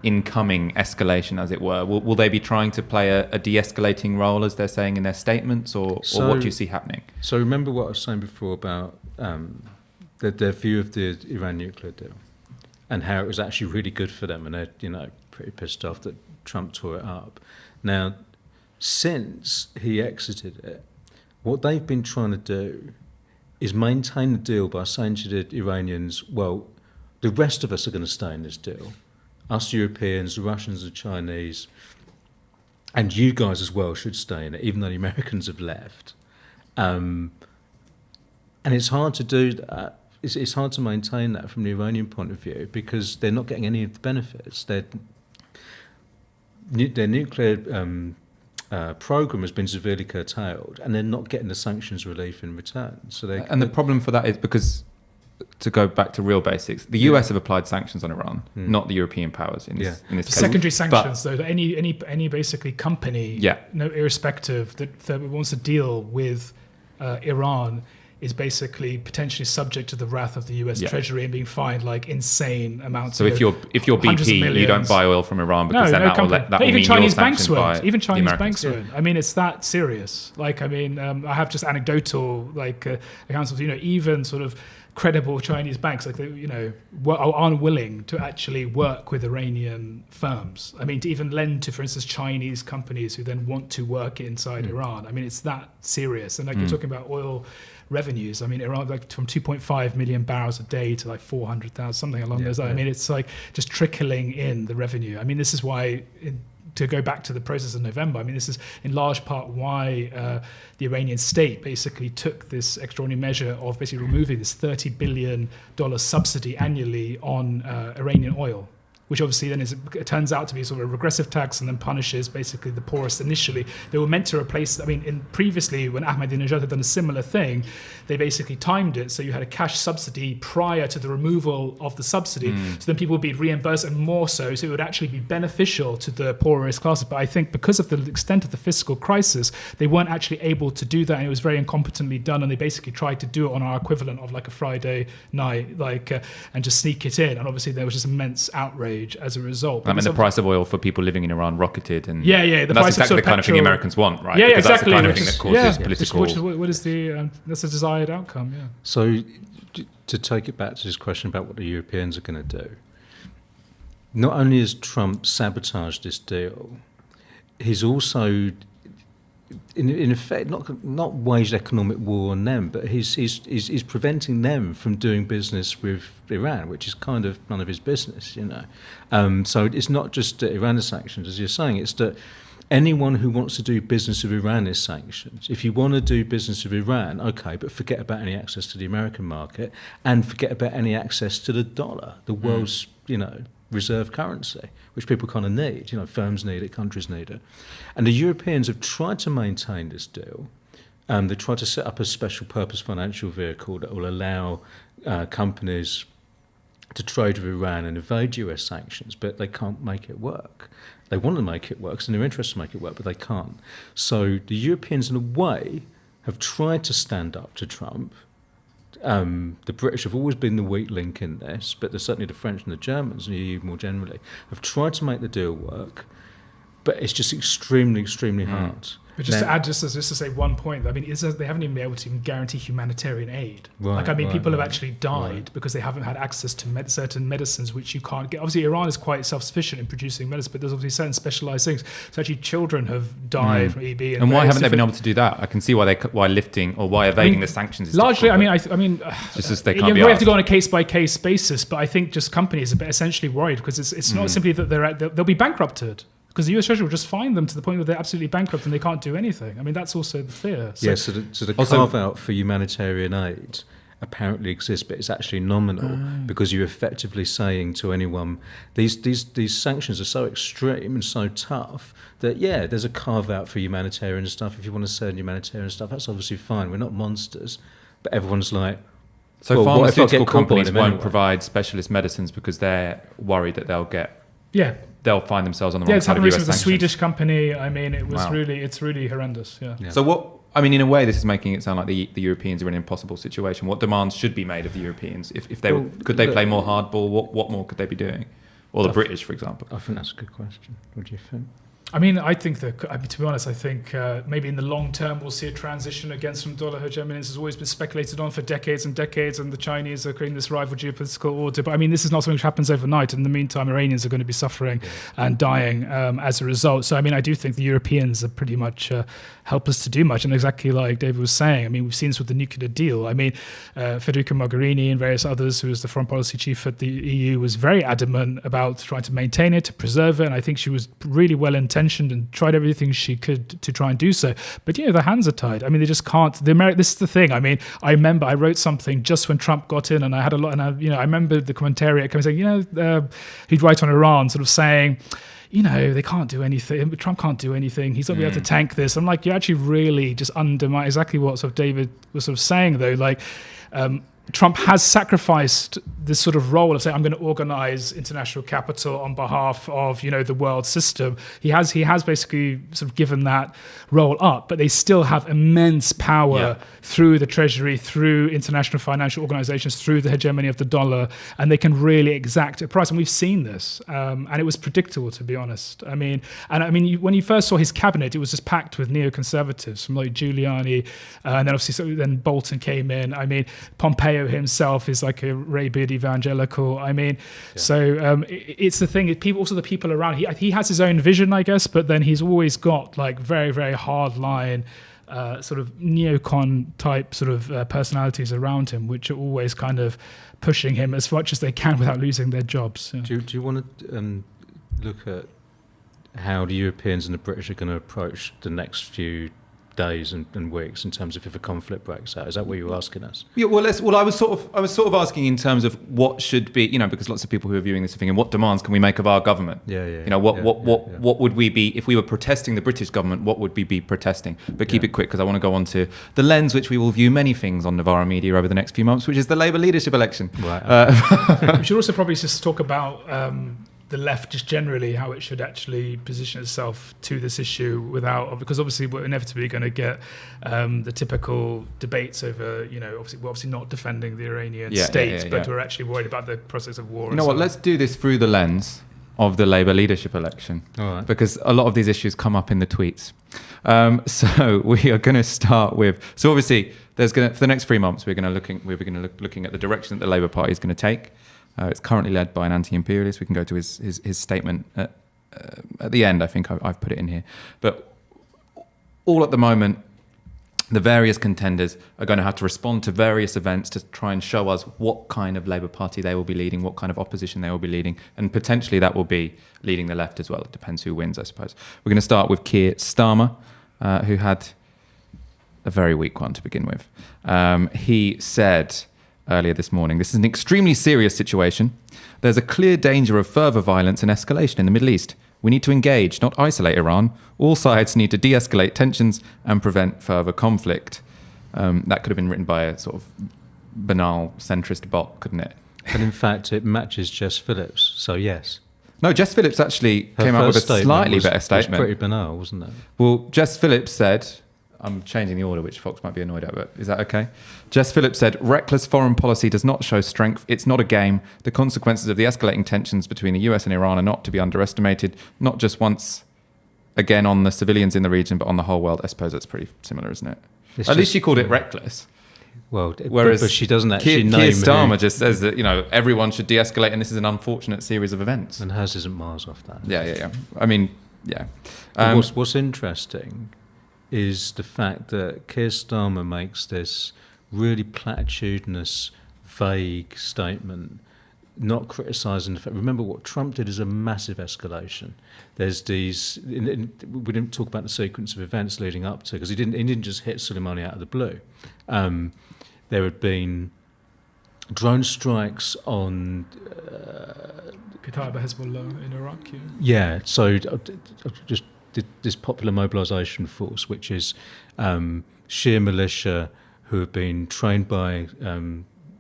incoming escalation, as it were? Will they be trying to play a de-escalating role, as they're saying in their statements, or what do you see happening? So remember what I was saying before about their view of the Iran nuclear deal and how it was actually really good for them, and they're pretty pissed off that Trump tore it up. Now, since he exited it, what they've been trying to do is maintain the deal by saying to the Iranians, well, the rest of us are going to stay in this deal. Us Europeans, the Russians, the Chinese, and you guys as well should stay in it, even though the Americans have left. And it's hard to do that. It's hard to maintain that from the Iranian point of view because they're not getting any of the benefits. Their nuclear program has been severely curtailed, and they're not getting the sanctions relief in return. So the problem for that is because, to go back to real basics, the US have applied sanctions on Iran, not the European powers in this case. Secondary sanctions, though, that any basically company, irrespective that wants to deal with Iran is basically potentially subject to the wrath of the US Treasury and being fined like insane amounts. So if you're BP, you don't buy oil from Iran because that will mean Chinese you're banks sanctioned won't. Even by Chinese the banks Americans. won't. I mean, it's that serious. I have just anecdotal accounts of even sort of credible Chinese banks are unwilling to actually work with Iranian firms. I mean, to even lend to, for instance, Chinese companies who then want to work inside Iran. I mean, it's that serious. And you're talking about oil revenues. I mean, Iran from 2.5 million barrels a day to 400,000, something along those lines. I mean, it's just trickling in the revenue. I mean, this is why. To go back to the process of November, I mean, this is in large part why the Iranian state basically took this extraordinary measure of basically removing this $30 billion subsidy annually on Iranian oil, which obviously then it turns out to be sort of a regressive tax and then punishes basically the poorest initially. They were meant to replace, previously when Ahmadinejad had done a similar thing, they basically timed it so you had a cash subsidy prior to the removal of the subsidy, so then people would be reimbursed and more so it would actually be beneficial to the poorest classes. But I think because of the extent of the fiscal crisis, they weren't actually able to do that, and it was very incompetently done, and they basically tried to do it on our equivalent of a Friday night, and just sneak it in, and obviously there was just immense outrage as a result. I mean, the price of oil for people living in Iran rocketed, and the that's price exactly of the kind of thing Americans want, right? Yeah, because exactly. That's the kind of thing that causes political. What is the that's a desired outcome? Yeah. So, to take it back to this question about what the Europeans are going to do, not only has Trump sabotaged this deal, he's also, in effect, not waged economic war on them, but he's preventing them from doing business with Iran, which is kind of none of his business, So it's not just that Iran is sanctioned, as you're saying, it's that anyone who wants to do business with Iran is sanctioned. If you want to do business with Iran, okay, but forget about any access to the American market and forget about any access to the dollar, the world's, reserve currency, which people kind of need. Firms need it, countries need it. And the Europeans have tried to maintain this deal. They tried to set up a special purpose financial vehicle that will allow companies to trade with Iran and evade US sanctions, but they can't make it work. They want to make it work, so they're interested to make it work, but they can't. So the Europeans, in a way, have tried to stand up to Trump. The British have always been the weak link in this, but certainly the French and the Germans, and the EU more generally, have tried to make the deal work, but it's just extremely, extremely hard. But just Now- to add, just to say one point, I mean, they haven't even been able to even guarantee humanitarian aid. Right, People have right. actually died because they haven't had access to certain medicines which you can't get. Obviously, Iran is quite self-sufficient in producing medicine, but there's obviously certain specialized things. So actually, children have died from EB. And why various haven't they been different- able to do that? I can see why lifting or why evading the sanctions is largely, difficult, just as they can't be we have to asked. go on a case-by-case basis, but I think just companies are essentially worried because it's not simply that they'll be bankrupted. Because the US Treasury will just fine them to the point where they're absolutely bankrupt and they can't do anything. I mean, that's also the fear. So the Also- carve out for humanitarian aid apparently exists, but it's actually nominal because you're effectively saying to anyone, these sanctions are so extreme and so tough that, yeah, there's a carve out for humanitarian stuff. If you want to send humanitarian stuff, that's obviously fine. We're not monsters. But everyone's like, So well, what if I pharmaceutical get caught by companies them won't anyway? provide specialist medicines because they're worried that Yeah. they'll find themselves on the Yeah, wrong it's side happened of US recently with a sanctions. Swedish company. I mean, Wow. it's really horrendous. Yeah. Yeah. So in a way, this is making it sound like the Europeans are in an impossible situation. What demands should be made of the Europeans? If they could they play more hardball? What more could they be doing? Or the British, for example. I think that's a good question. What do you think? I mean, to be honest, I think maybe in the long term we'll see a transition against from dollar hegemony. This has always been speculated on for decades and decades, and the Chinese are creating this rival geopolitical order. But I mean, this is not something which happens overnight. In the meantime, Iranians are going to be suffering and dying as a result. So, I mean, I do think the Europeans are pretty much helpless to do much. And exactly like David was saying, I mean, we've seen this with the nuclear deal. I mean, Federica Mogherini and various others, who was the foreign policy chief at the EU, was very adamant about trying to maintain it, to preserve it. And I think she was really well intentioned and tried everything she could to try and do so. But, their hands are tied. I mean, they just can't. This is the thing. I mean, I remember I wrote something just when Trump got in, and I had a lot, and I remember the commentariat coming saying, he'd write on Iran, sort of saying, they can't do anything. Trump can't do anything. He's not going to be able to tank this. I'm like, you actually really just undermine exactly what sort of David was sort of saying, though. Like, Trump has sacrificed this sort of role of saying, I'm going to organize international capital on behalf of, the world system. He has basically sort of given that role up, but they still have immense power through the Treasury, through international financial organizations, through the hegemony of the dollar, and they can really exact a price. And we've seen this, and it was predictable, to be honest. I mean, when you first saw his cabinet, it was just packed with neoconservatives from like Giuliani, and then obviously then Bolton came in. I mean, Pompeo himself is like a rabid evangelical. I mean, so it's the thing. The people around. He has his own vision, I guess, but then he's always got like very, very hard line, sort of neocon type sort of personalities around him, which are always kind of pushing him as much as they can without losing their jobs. Yeah. Do you want to look at how the Europeans and the British are going to approach the next few days and weeks in terms of if a conflict breaks out? Is that what you were asking us? Yeah, I was sort of asking in terms of what should be, because lots of people who are viewing this are thinking, what demands can we make of our government? What would we be if we were protesting the British government? What would we be protesting? But keep it quick because I want to go on to the lens which we will view many things on Novara Media over the next few months, which is the Labour leadership election. Right. We should also probably just talk about the left just generally, how it should actually position itself to this issue because obviously we're inevitably going to get the typical debates over, obviously we're obviously not defending the Iranian state, but we're actually worried about the process of war. You know what, let's do this through the lens of the Labour leadership election, All right. because a lot of these issues come up in the tweets. So we are going to start with, so obviously for the next 3 months, we're going to looking at the direction that the Labour Party is going to take. It's currently led by an anti-imperialist. We can go to his statement at the end. I think I've put it in here. But all at the moment, the various contenders are going to have to respond to various events to try and show us what kind of Labour Party they will be leading, what kind of opposition they will be leading, and potentially that will be leading the left as well. It depends who wins, I suppose. We're going to start with Keir Starmer, who had a very weak one to begin with. He said earlier this morning, this is an extremely serious situation. There's a clear danger of further violence and escalation in the Middle East. We need to engage, not isolate Iran. All sides need to de-escalate tensions and prevent further conflict. That could have been written by a sort of banal centrist bot, couldn't it? And in fact, it matches Jess Phillips, so yes. No, Jess Phillips actually came out with a slightly better statement. It was pretty banal, wasn't it? Well, Jess Phillips said, I'm changing the order, which Fox might be annoyed at, but is that okay? Jess Phillips said, reckless foreign policy does not show strength. It's not a game. The consequences of the escalating tensions between the US and Iran are not to be underestimated, not just once again on the civilians in the region, but on the whole world, I suppose that's pretty similar, isn't it? It's At least just- she called it reckless. Well, Whereas but she doesn't actually Keir name Starmer who, just says that, everyone should de-escalate and this is an unfortunate series of events. and hers isn't miles off that. Yeah. I mean, yeah. But what's interesting is the fact that Keir Starmer makes this really platitudinous, vague statement, not criticising the fact. Remember, what Trump did is a massive escalation. There's these. We didn't talk about the sequence of events leading up to, because he didn't just hit Soleimani out of the blue. There had been drone strikes on. Kataib Hezbollah in Iraq. Yeah. Yeah, so just this popular mobilisation force, which is Shia militia who have been trained by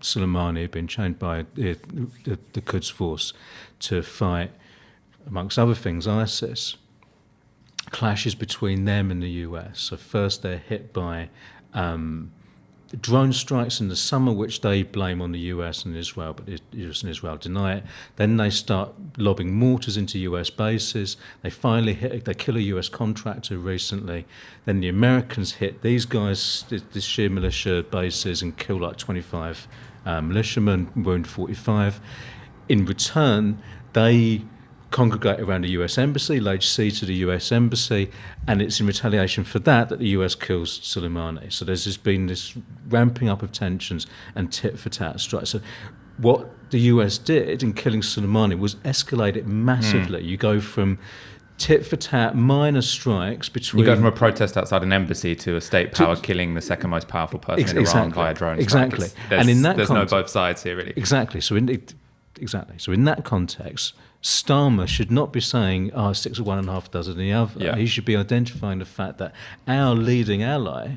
Soleimani, been trained by the Quds force to fight, amongst other things, ISIS. Clashes between them and the US. So first they're hit by drone strikes in the summer, which they blame on the US and Israel, but the US and Israel deny it. Then they start lobbing mortars into US bases. They finally they kill a US contractor recently. Then the Americans hit these guys, the Shia militia bases, and kill like 25 militiamen, wound 45. In return, they congregate around the US embassy, laid siege to the US embassy, and it's in retaliation for that the US kills Soleimani. So there's been this ramping up of tensions and tit-for-tat strikes. So what the US did in killing Soleimani was escalate it massively. You go from tit-for-tat minor strikes between... You go from a protest outside an embassy to a state power killing the second most powerful person in Iran via drones. Exactly. And in that there's no both sides here, really. Exactly. So in that context, Starmer should not be saying, six of one and half dozen the other. Yeah. He should be identifying the fact that our leading ally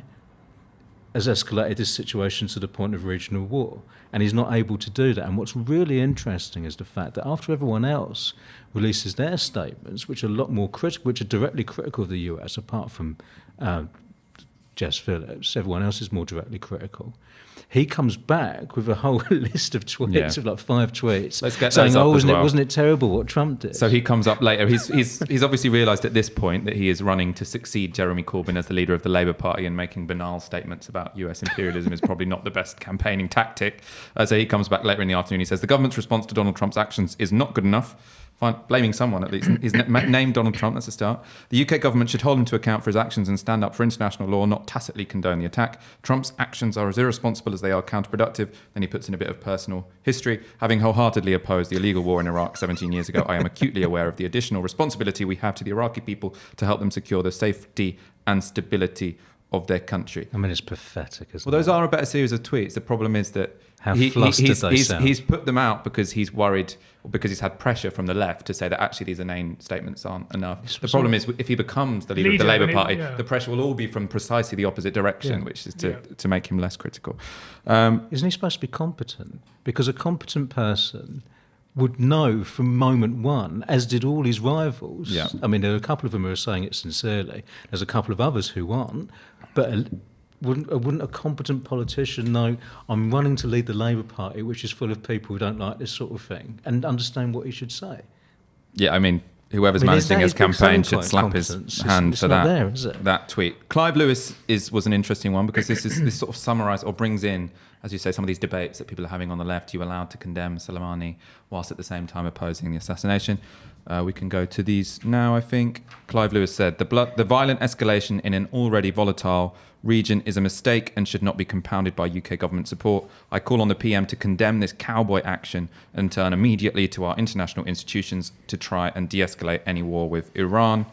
has escalated this situation to the point of regional war, and he's not able to do that. And what's really interesting is the fact that after everyone else releases their statements, which are a lot more critical, which are directly critical of the US, apart from Jess Phillips, everyone else is more directly critical. He comes back with a whole list of tweets, of like 5 tweets, Let's get saying, those up as well. wasn't it terrible what Trump did? So he comes up later. He's obviously realised at this point that he is running to succeed Jeremy Corbyn as the leader of the Labour Party, and making banal statements about US imperialism is probably not the best campaigning tactic. So he comes back later in the afternoon. He says the government's response to Donald Trump's actions is not good enough. Blaming someone at least. He's named Donald Trump, that's a start. The UK government should hold him to account for his actions and stand up for international law, not tacitly condone the attack. Trump's actions are as irresponsible as they are counterproductive. Then he puts in a bit of personal history. Having wholeheartedly opposed the illegal war in Iraq 17 years ago, I am acutely aware of the additional responsibility we have to the Iraqi people to help them secure the safety and stability of their country. I mean, it's pathetic, isn't Well, those it? are a better series of tweets. The problem is that How flustered they sound. he's put them out because he's worried, or because he's had pressure from the left to say that actually these inane statements aren't enough. The problem is if he becomes the leader of the Labour Party, the pressure will all be from precisely the opposite direction, which is to make him less critical. Isn't he supposed to be competent? Because a competent person would know from moment one, as did all his rivals. Yeah. I mean, there are a couple of them who are saying it sincerely. There's a couple of others who aren't. But wouldn't a competent politician know, I'm running to lead the Labour Party, which is full of people who don't like this sort of thing, and understand what he should say? Yeah, I mean, whoever's managing his campaign should slap his hand it's for not that. there, is it? That tweet. Clive Lewis was an interesting one because this sort of summarise or brings in, as you say, some of these debates that people are having on the left. You allowed to condemn Soleimani whilst at the same time opposing the assassination. We can go to these now, I think. Clive Lewis said, the violent escalation in an already volatile region is a mistake and should not be compounded by UK government support. I call on the PM to condemn this cowboy action and turn immediately to our international institutions to try and de-escalate any war with Iran.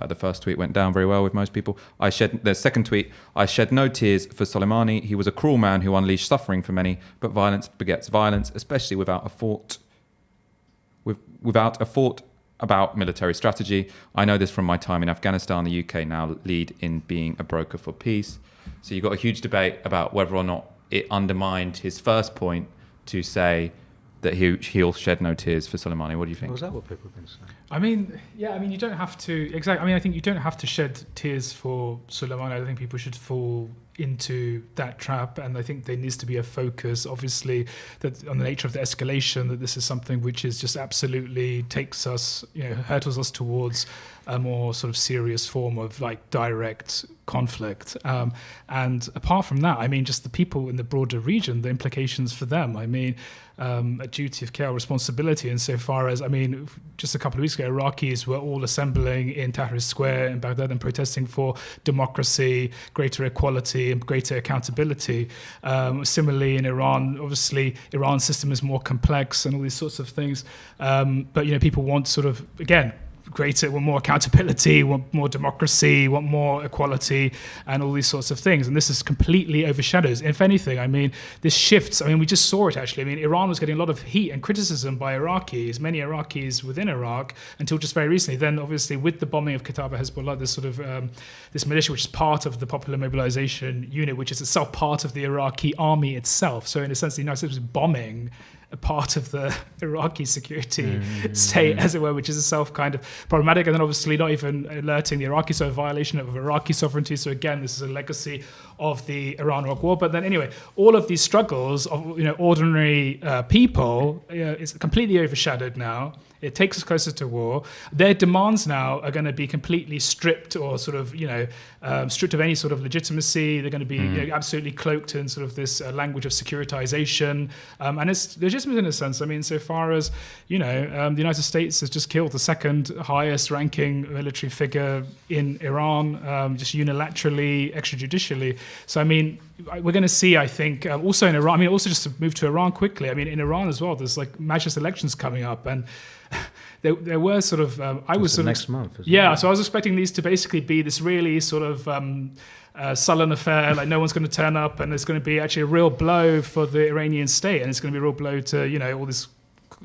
The first tweet went down very well with most people. The second tweet, I shed no tears for Soleimani. He was a cruel man who unleashed suffering for many, but violence begets violence, especially without a thought about military strategy. I know this from my time in Afghanistan. The UK now lead in being a broker for peace. So you've got a huge debate about whether or not it undermined his first point to say that he'll shed no tears for Soleimani. What do you think? Was that what people have been saying? I mean, you don't have to I think you don't have to shed tears for Soleimani. I think people should fall into that trap, and I think there needs to be a focus, obviously, that on the nature of the escalation, that this is something which is just absolutely takes us, hurtles us towards a more sort of serious form of like direct conflict. And apart from that, I mean, just the people in the broader region, the implications for them, I mean, a duty of care, responsibility insofar as, I mean, just a couple of weeks ago, Iraqis were all assembling in Tahrir Square in Baghdad and protesting for democracy, greater equality and greater accountability. Similarly, in Iran, obviously, Iran's system is more complex and all these sorts of things. But, people want sort of, again, want more accountability, want more democracy, want more equality, and all these sorts of things. And this is completely overshadows. If anything, I mean, this shifts. I mean, we just saw it actually. I mean, Iran was getting a lot of heat and criticism by Iraqis, many Iraqis within Iraq, until just very recently. Then, obviously, with the bombing of Kataib Hezbollah, this sort of this militia, which is part of the Popular Mobilization Unit, which is itself part of the Iraqi army itself. So, in a sense, the United States was bombing a part of the Iraqi security state, as it were, which is itself kind of problematic. And then obviously not even alerting the Iraqis, so a violation of Iraqi sovereignty. So again, this is a legacy of the Iran-Iraq war. But then anyway, all of these struggles of ordinary people is completely overshadowed now. It takes us closer to war. Their demands now are going to be completely stripped, or sort of, stripped of any sort of legitimacy. They're going to be absolutely cloaked in sort of this language of securitization. And it's legitimate in a sense. I mean, so far as, the United States has just killed the second highest ranking military figure in Iran, just unilaterally, extrajudicially. So, I mean, we're going to see, I think, also in Iran, I mean, also just to move to Iran quickly, I mean, in Iran as well, there's like Majlis elections coming up, and there were sort of, I was sort of next month. Yeah, so I was expecting these to basically be this really sort of sullen affair, like no one's going to turn up, and it's going to be actually a real blow for the Iranian state, and it's going to be a real blow to all this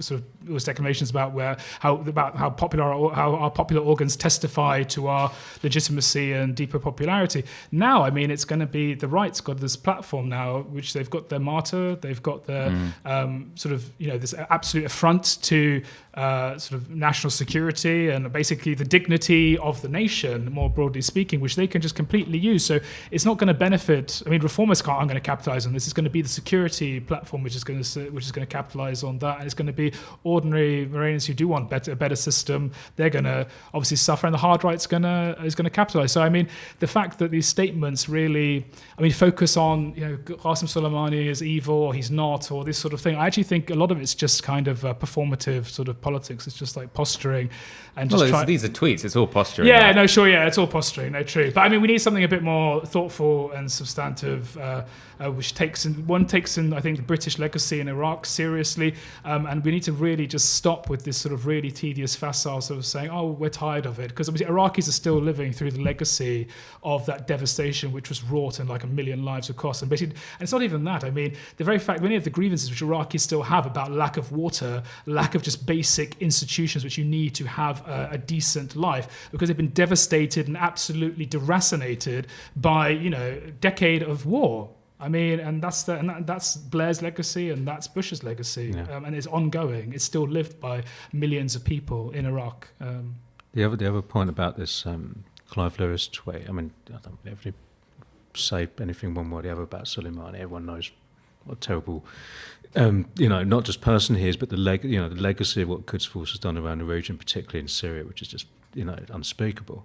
sort of those declarations about how our popular organs testify to our legitimacy and deeper popularity. Now, I mean, it's going to be the right's got this platform now, which they've got their martyr, they've got their this absolute affront to sort of national security and basically the dignity of the nation, more broadly speaking, which they can just completely use. So it's not going to benefit. I mean, reformists aren't going to capitalize on this. It's going to be the security platform which is going to capitalize on that, and it's going to be ordinary Iranians who do want a better system. They're going to obviously suffer, and the hard right's is going to capitalize. So I mean, the fact that these statements really, focus on Qasem Soleimani is evil or he's not, or this sort of thing. I actually think a lot of it's just kind of performative sort of politics. It's just like posturing and just these are tweets. It's all posturing. Yeah, no, sure, yeah, it's all posturing. No, true. But I mean, we need something a bit more thoughtful and substantive, which takes in, I think, the British legacy in Iraq seriously, and we need to really just stop with this sort of really tedious facile sort of saying, oh, we're tired of it, because obviously Iraqis are still living through the legacy of that devastation which was wrought and like 1 million lives were cost. And basically, and it's not even that. I mean, the very fact, many of the grievances which Iraqis still have about lack of water, lack of just basic institutions which you need to have a decent life, because they've been devastated and absolutely deracinated by a decade of war. I mean, and that's Blair's legacy, and that's Bush's legacy, and it's ongoing. It's still lived by millions of people in Iraq. The other point about this Clive Lewis tweet. I mean, I don't really say anything one way or the other about Soleimani. Everyone knows what a terrible, not just person he is, but the legacy of what Quds Force has done around the region, particularly in Syria, which is just unspeakable.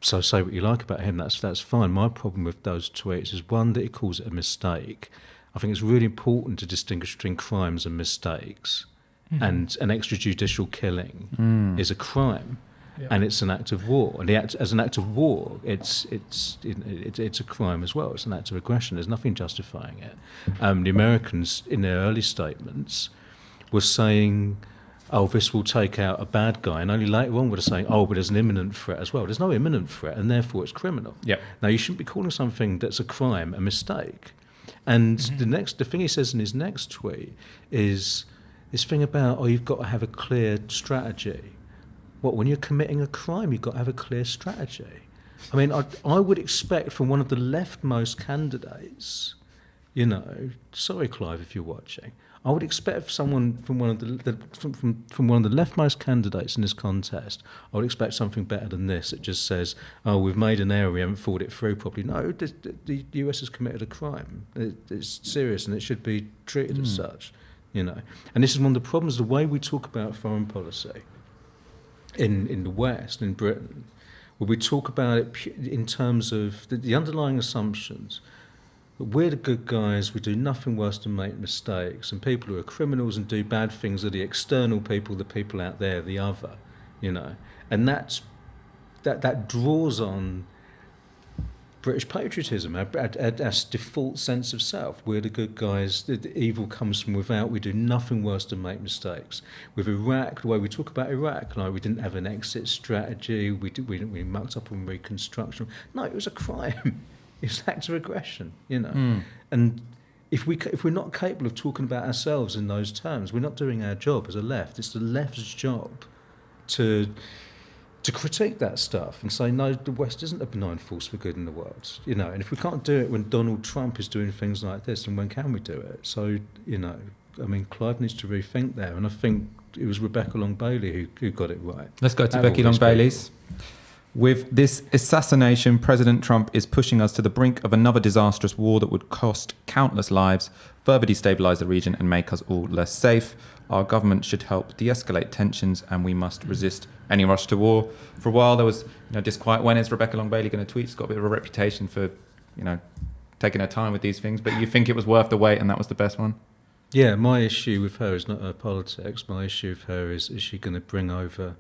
So say what you like about him, that's fine. My problem with those tweets is, one, that he calls it a mistake. I think it's really important to distinguish between crimes and mistakes. And an extrajudicial killing is a crime, and it's an act of war. And as an act of war, it's a crime as well. It's an act of aggression. There's nothing justifying it. The Americans, in their early statements, were saying, oh, this will take out a bad guy, and only later on we're saying, oh, but there's an imminent threat as well. There's no imminent threat, and therefore it's criminal. Yep. Now, you shouldn't be calling something that's a crime a mistake. And the thing he says in his next tweet is this thing about, oh, you've got to have a clear strategy. What, when you're committing a crime, you've got to have a clear strategy? I mean, I would expect from one of the leftmost candidates, sorry, Clive, if you're watching, I would expect someone from one of from one of the leftmost candidates in this contest, I would expect something better than this. It just says, "Oh, we've made an error, we haven't thought it through properly." No, the US has committed a crime. It's serious, and it should be treated as such. And this is one of the problems: the way we talk about foreign policy in the West, in Britain, where we talk about it in terms of the underlying assumptions. But we're the good guys, we do nothing worse than make mistakes, and people who are criminals and do bad things are the external people, the people out there, the other, And that draws on British patriotism, our default sense of self. We're the good guys, the evil comes from without, we do nothing worse than make mistakes. With Iraq, the way we talk about Iraq, like we didn't have an exit strategy, we mucked up on reconstruction. No, it was a crime. It's an act of aggression, And if we're not capable of talking about ourselves in those terms, we're not doing our job as a left. It's the left's job to critique that stuff and say, no, the West isn't a benign force for good in the world, And if we can't do it when Donald Trump is doing things like this, then when can we do it? So, Clive needs to rethink there, and I think it was Rebecca Long Bailey who got it right. Let's go to Becky Long Bailey's. With this assassination, President Trump is pushing us to the brink of another disastrous war that would cost countless lives, further destabilise the region and make us all less safe. Our government should help de-escalate tensions, and we must resist any rush to war. For a while there was disquiet. When is Rebecca Long Bailey going to tweet? She's got a bit of a reputation for taking her time with these things, but you think it was worth the wait and that was the best one? Yeah, my issue with her is not her politics. My issue with her is she going to bring over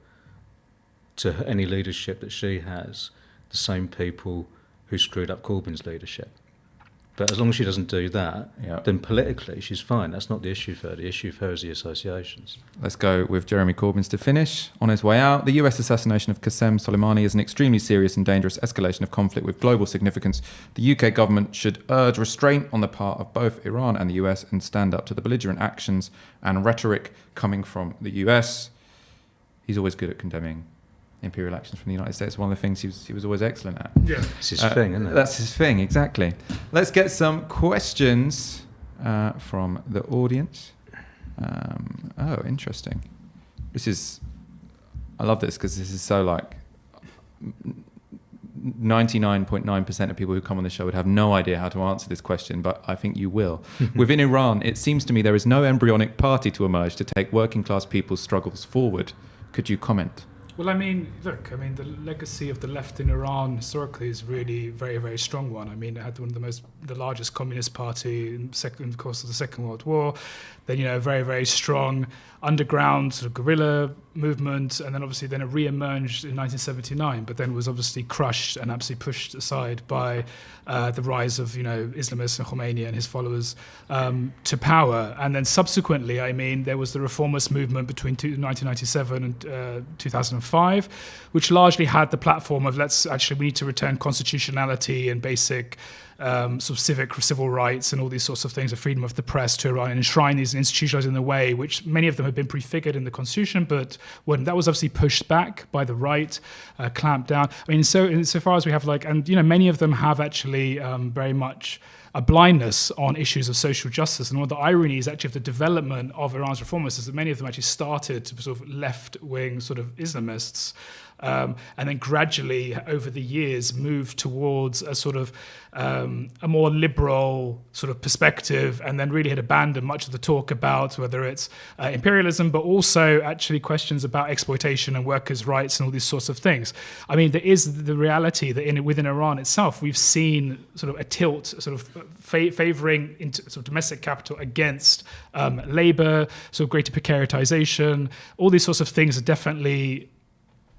to any leadership that she has the same people who screwed up Corbyn's leadership. But as long as she doesn't do that, then politically she's fine. That's not the issue for her. The issue for her is the associations. Let's go with Jeremy Corbyn's to finish. On his way out, the US assassination of Qasem Soleimani is an extremely serious and dangerous escalation of conflict with global significance. The UK government should urge restraint on the part of both Iran and the US and stand up to the belligerent actions and rhetoric coming from the US. He's always good at condemning imperial actions from the United States. One of the things he was always excellent at. Yeah, it's his thing, isn't it? That's his thing, exactly. Let's get some questions from the audience. Interesting. I love this because this is so 99.9% of people who come on the show would have no idea how to answer this question, but I think you will. Within Iran, it seems to me there is no embryonic party to emerge to take working class people's struggles forward. Could you comment? Well, the legacy of the left in Iran historically is really very, very strong one. It had one of the largest communist party in the course of the Second World War. Then, a very, very strong underground sort of guerrilla movement, and then obviously it re-emerged in 1979, but then was obviously crushed and absolutely pushed aside by the rise of, Islamists and Khomeini and his followers to power. And then subsequently, there was the reformist movement between 1997 and 2005, which largely had the platform of we need to return constitutionality and basic sort of civil rights and all these sorts of things, the freedom of the press to Iran, and enshrine these institutions in a way which many of them have been prefigured in the constitution, but when that was obviously pushed back by the right, clamped down. So far as we have many of them have actually very much a blindness on issues of social justice. And one of the ironies actually of the development of Iran's reformists is that many of them actually started to sort of left-wing sort of Islamists, and then gradually over the years moved towards a sort of a more liberal sort of perspective, and then really had abandoned much of the talk about whether it's imperialism, but also actually questions about exploitation and workers' rights and all these sorts of things. There is the reality that within Iran itself, we've seen sort of a tilt, sort of favouring sort of domestic capital against labour, sort of greater precaritization. All these sorts of things are definitely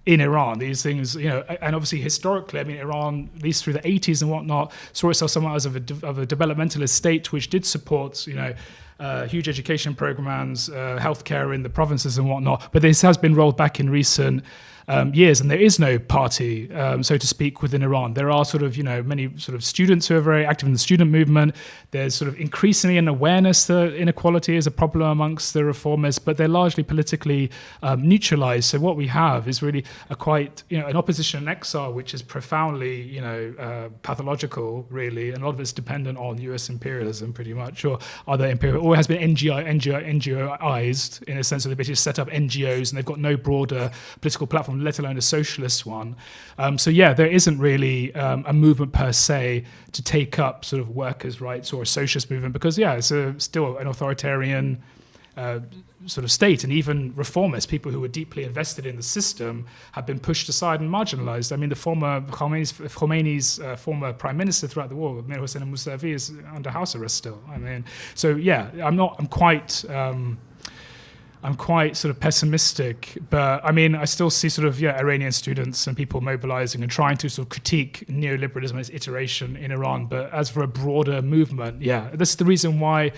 in Iran, these things, and obviously historically, Iran, at least through the 80s and whatnot, saw itself somewhat as of a developmentalist state, which did support, huge education programs, healthcare in the provinces and whatnot. But this has been rolled back in recent years, and there is no party, so to speak, within Iran. There are sort of, many sort of students who are very active in the student movement. There's sort of increasingly an awareness that inequality is a problem amongst the reformists, but they're largely politically neutralized. So what we have is really an opposition in exile, which is profoundly, pathological, really, and a lot of it's dependent on US imperialism, pretty much, or other imperial, always has been NGOized in a sense that they basically set up NGOs and they've got no broader political platform, let alone a socialist one. So yeah, there isn't really a movement per se to take up sort of workers' rights or a socialist movement because yeah, it's still an authoritarian sort of state, and even reformists, people who were deeply invested in the system, have been pushed aside and marginalized. I mean, the former Khomeini's former prime minister throughout the war, Mir Hossein Mousavi, is under house arrest still. I mean, so yeah, I'm quite sort of pessimistic, but I mean, I still see sort of Iranian students and people mobilizing and trying to sort of critique neoliberalism and its iteration in Iran. But as for a broader movement, yeah, this is the reason why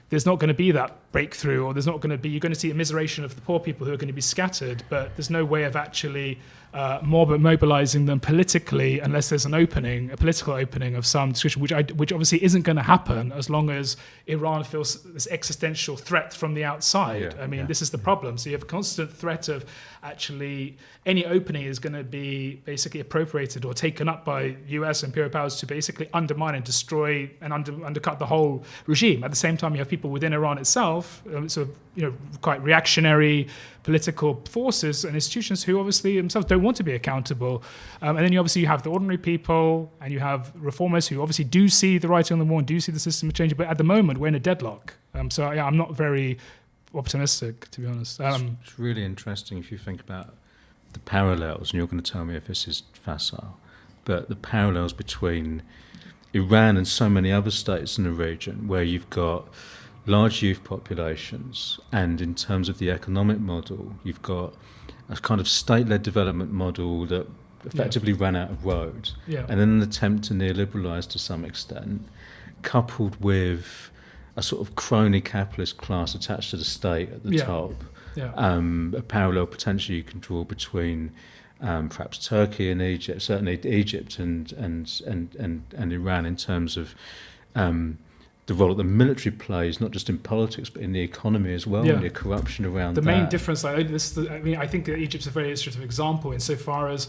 there's not going to be that breakthrough, or you're going to see immiseration of the poor people who are going to be scattered, but there's no way of actually mobilizing them politically unless there's a political opening of some description, which obviously isn't going to happen as long as Iran feels this existential threat from the outside. This is the problem. So you have a constant threat of actually any opening is going to be basically appropriated or taken up by US imperial powers to basically undermine and destroy and undercut the whole regime. At the same time, you have people within Iran itself, quite reactionary political forces and institutions who obviously themselves don't want to be accountable. And then you have the ordinary people and you have reformers who obviously do see the writing on the wall and do see the system changing. But at the moment, we're in a deadlock. So I'm not very optimistic, to be honest. It's really interesting if you think about the parallels, and you're going to tell me if this is facile, but the parallels between Iran and so many other states in the region where you've got large youth populations, and in terms of the economic model, you've got a kind of state-led development model that effectively ran out of roads, and then an attempt to neoliberalise to some extent, coupled with a sort of crony capitalist class attached to the state at the top. A parallel potentially you can draw between perhaps Turkey and Egypt, certainly Egypt and Iran, in terms of the role that the military plays, not just in politics but in the economy as well, and the corruption around the that. main difference, I think that Egypt's a very illustrative example insofar as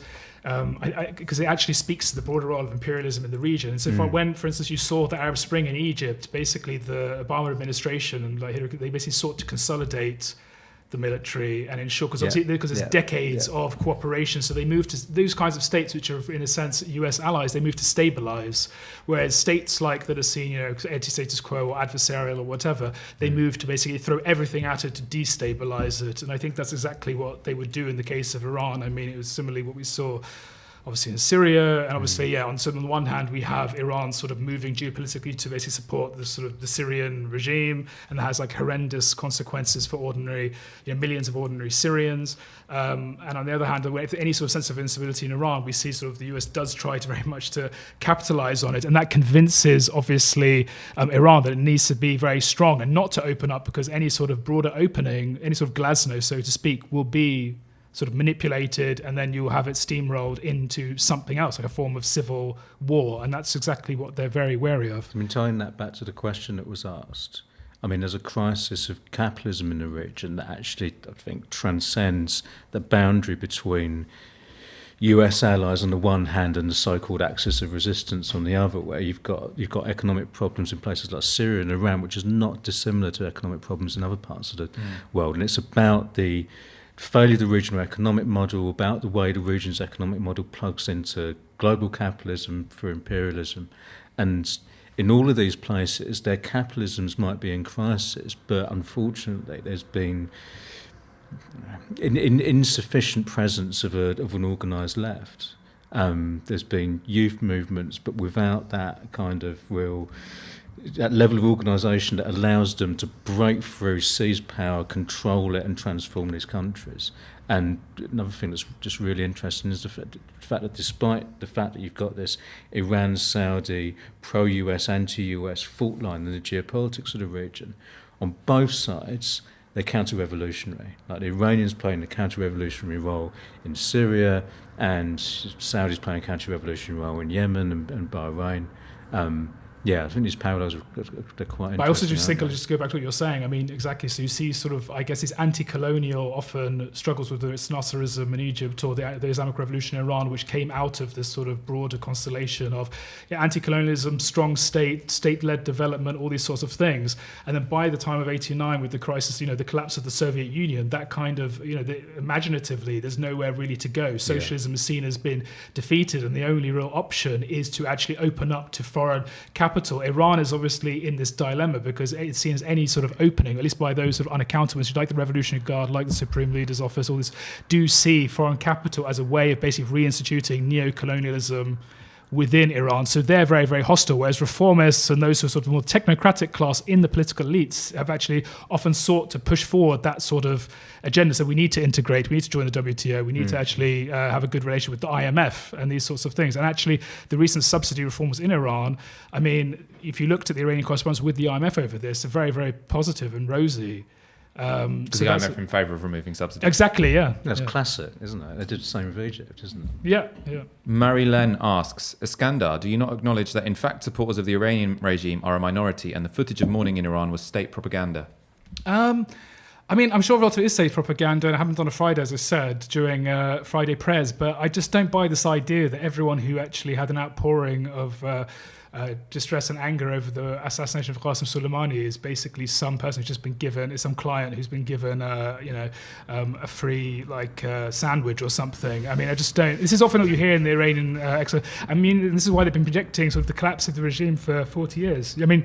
because it actually speaks to the broader role of imperialism in the region. And so far, when, for instance, you saw the Arab Spring in Egypt, basically the Obama administration and they basically sought to consolidate the military and ensure, because there's decades of cooperation, so they moved to those kinds of states which are in a sense US allies, they moved to stabilize, whereas states like that are seen anti-status quo or adversarial or whatever, they moved to basically throw everything at it to destabilize it. And I think that's exactly what they would do in the case of Iran. I mean, it was similarly what we saw obviously in Syria, and obviously, on the one hand, we have Iran sort of moving geopolitically to basically support the sort of the Syrian regime, and that has like horrendous consequences for ordinary, millions of ordinary Syrians. And on the other hand, if any sort of sense of instability in Iran, we see sort of the US does try to very much to capitalize on it, and that convinces obviously Iran that it needs to be very strong and not to open up, because any sort of broader opening, any sort of glasnost, so to speak, will be sort of manipulated, and then you will have it steamrolled into something else, like a form of civil war, and that's exactly what they're very wary of. I mean, tying that back to the question that was asked, I mean, there's a crisis of capitalism in the region that actually, I think, transcends the boundary between US allies on the one hand and the so-called axis of resistance on the other, where you've got economic problems in places like Syria and Iran, which is not dissimilar to economic problems in other parts of the world, and it's about the failure of the regional economic model, about the way the region's economic model plugs into global capitalism for imperialism. And in all of these places, their capitalisms might be in crisis, but unfortunately there's been insufficient presence of an organised left. There's been youth movements, but without that kind of that level of organisation that allows them to break through, seize power, control it and transform these countries. And another thing that's just really interesting is the fact that despite the fact that you've got this Iran-Saudi, pro-US, anti-US fault line in the geopolitics of the region, on both sides they're counter-revolutionary. Like the Iranians playing a counter-revolutionary role in Syria, and Saudis playing a counter-revolutionary role in Yemen and Bahrain. Yeah, I think these parallels are quite interesting. But I also just think, aren't I'll just go back to what you're saying. I mean, exactly. So you see sort of, I guess, this anti-colonial often struggles with its Nasserism in Egypt or the Islamic Revolution in Iran, which came out of this sort of broader constellation of anti-colonialism, strong state, state-led development, all these sorts of things. And then by the time of 89, with the crisis, the collapse of the Soviet Union, that kind of, imaginatively, there's nowhere really to go. Socialism is seen as been defeated, and the only real option is to actually open up to foreign capital. Iran is obviously in this dilemma because it seems any sort of opening, at least by those sort of unaccountable, like the Revolutionary Guard, like the Supreme Leader's Office, all this, do see foreign capital as a way of basically reinstituting neo-colonialism within Iran. So they're very, very hostile, whereas reformists and those who are sort of more technocratic class in the political elites have actually often sought to push forward that sort of agenda. So we need to integrate, we need to join the WTO, we need to actually have a good relationship with the IMF and these sorts of things. And actually the recent subsidy reforms in Iran, I mean, if you looked at the Iranian correspondence with the IMF over this, they're very, very positive and rosy. Because the IMF in favour of removing subsidies. Exactly, yeah. That's classic, isn't it? They did the same with Egypt, isn't it? Yeah. Marie-Len asks, Iskandar, do you not acknowledge that in fact supporters of the Iranian regime are a minority and the footage of mourning in Iran was state propaganda? I mean, I'm sure a lot of it is state propaganda, and I haven't done a Friday, as I said, during Friday prayers, but I just don't buy this idea that everyone who actually had an outpouring of distress and anger over the assassination of Qasem Soleimani is basically some person who's just been given, it's some client who's been given, a free sandwich or something. I mean, I just don't. This is often what you hear in the Iranian. I mean, this is why they've been projecting sort of the collapse of the regime for 40 years. I mean.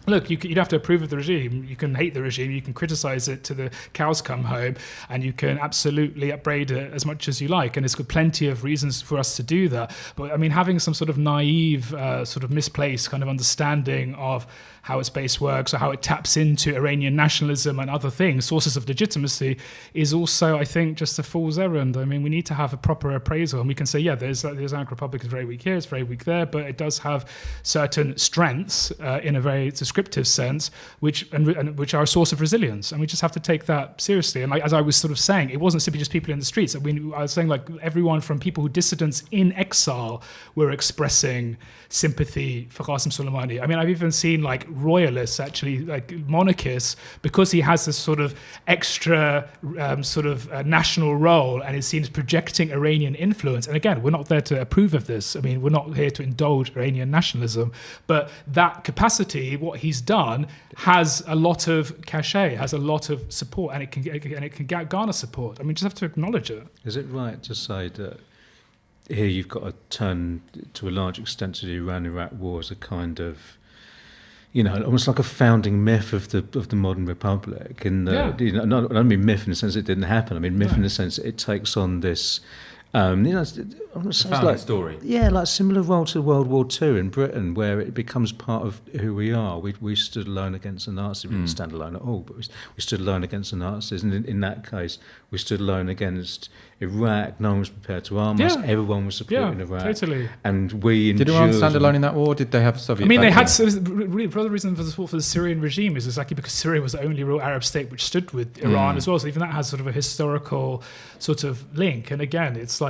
Look, you don't have to approve of the regime. You can hate the regime. You can criticize it to the cows come home, and you can absolutely upbraid it as much as you like. And it's got plenty of reasons for us to do that. But I mean, having some sort of naive, sort of misplaced kind of understanding of how its base works or how it taps into Iranian nationalism and other things, sources of legitimacy, is also, I think, just a fool's errand. I mean, we need to have a proper appraisal, and we can say, the Islamic Republic is very weak here, it's very weak there, but it does have certain strengths in a very descriptive sense, which are a source of resilience, and we just have to take that seriously. And as I was sort of saying, it wasn't simply just people in the streets. I mean, I was saying everyone from people who dissidents in exile were expressing sympathy for Qasem Soleimani. I mean, I've even seen royalists, actually monarchists, because he has this sort of extra national role and is seen as projecting Iranian influence. And again, we're not there to approve of this. I mean, we're not here to indulge Iranian nationalism, but that capacity, what he's done, has a lot of cachet, has a lot of support, and it can garner support. I mean, just have to acknowledge it. Is it right to say that here you've got to turn to a large extent to the Iran-Iraq war as a kind of, almost like a founding myth of the modern republic? I don't mean myth in the sense it didn't happen. I mean myth in the sense it takes on this, story. Yeah, like similar role to World War II in Britain, where it becomes part of who we are. We stood alone against the Nazis. We didn't stand alone at all, but we stood alone against the Nazis. And in that case, we stood alone against Iraq. No one was prepared to arm us. Everyone was supporting Iraq. Totally. And we did Iran stand alone in that war? Did they have Soviet? I mean, they had. backing? Really, the reason for the support for the Syrian regime is exactly because Syria was the only real Arab state which stood with Iran as well. So even that has sort of a historical sort of link. And again, it's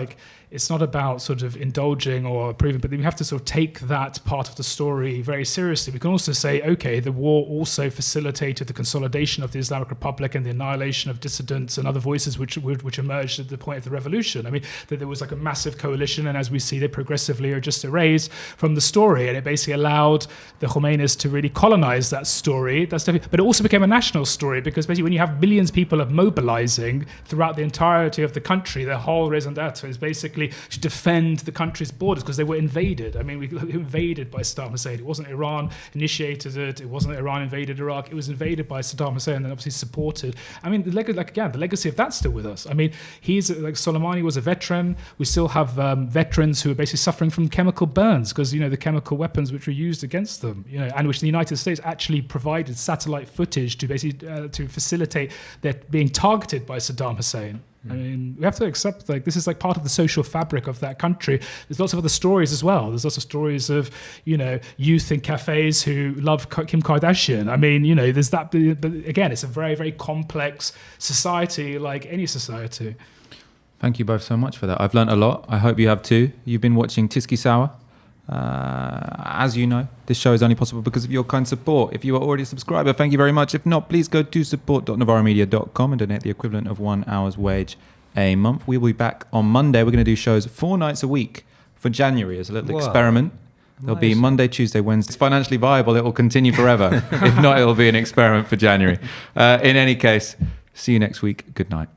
not about sort of indulging or approving, but we have to sort of take that part of the story very seriously. We can also say, okay, the war also facilitated the consolidation of the Islamic Republic and the annihilation of dissidents and other voices which emerged at the point of the revolution. I mean, that there was a massive coalition, and as we see, they progressively are just erased from the story, and it basically allowed the Khomeinis to really colonize that story. But it also became a national story, because basically when you have millions of people mobilizing throughout the entirety of the country, their whole raison d'etre is basically to defend the country's borders because they were invaded. I mean, we were invaded by Saddam Hussein. It wasn't Iran initiated it. It wasn't Iran invaded Iraq. It was invaded by Saddam Hussein and then obviously supported. I mean, the legacy of that's still with us. I mean, Soleimani was a veteran. We still have veterans who are basically suffering from chemical burns because, the chemical weapons which were used against them, and which the United States actually provided satellite footage to basically to facilitate their being targeted by Saddam Hussein. I mean, we have to accept this is part of the social fabric of that country. There's lots of other stories as well. There's lots of stories of, youth in cafes who love Kim Kardashian. I mean, there's that. But again, it's a very, very complex society, like any society. Thank you both so much for that. I've learnt a lot. I hope you have too. You've been watching Tysky Sour. As you know, this show is only possible because of your kind support. If you are already a subscriber, thank you very much. If not, please go to support.novaramedia.com and donate the equivalent of 1 hour's wage a month. We'll be back on Monday. We're going to do shows 4 nights a week for January as a little experiment. There'll be Monday, Tuesday, Wednesday. It's financially viable. It will continue forever. If not, it will be an experiment for January. In any case, see you next week. Good night.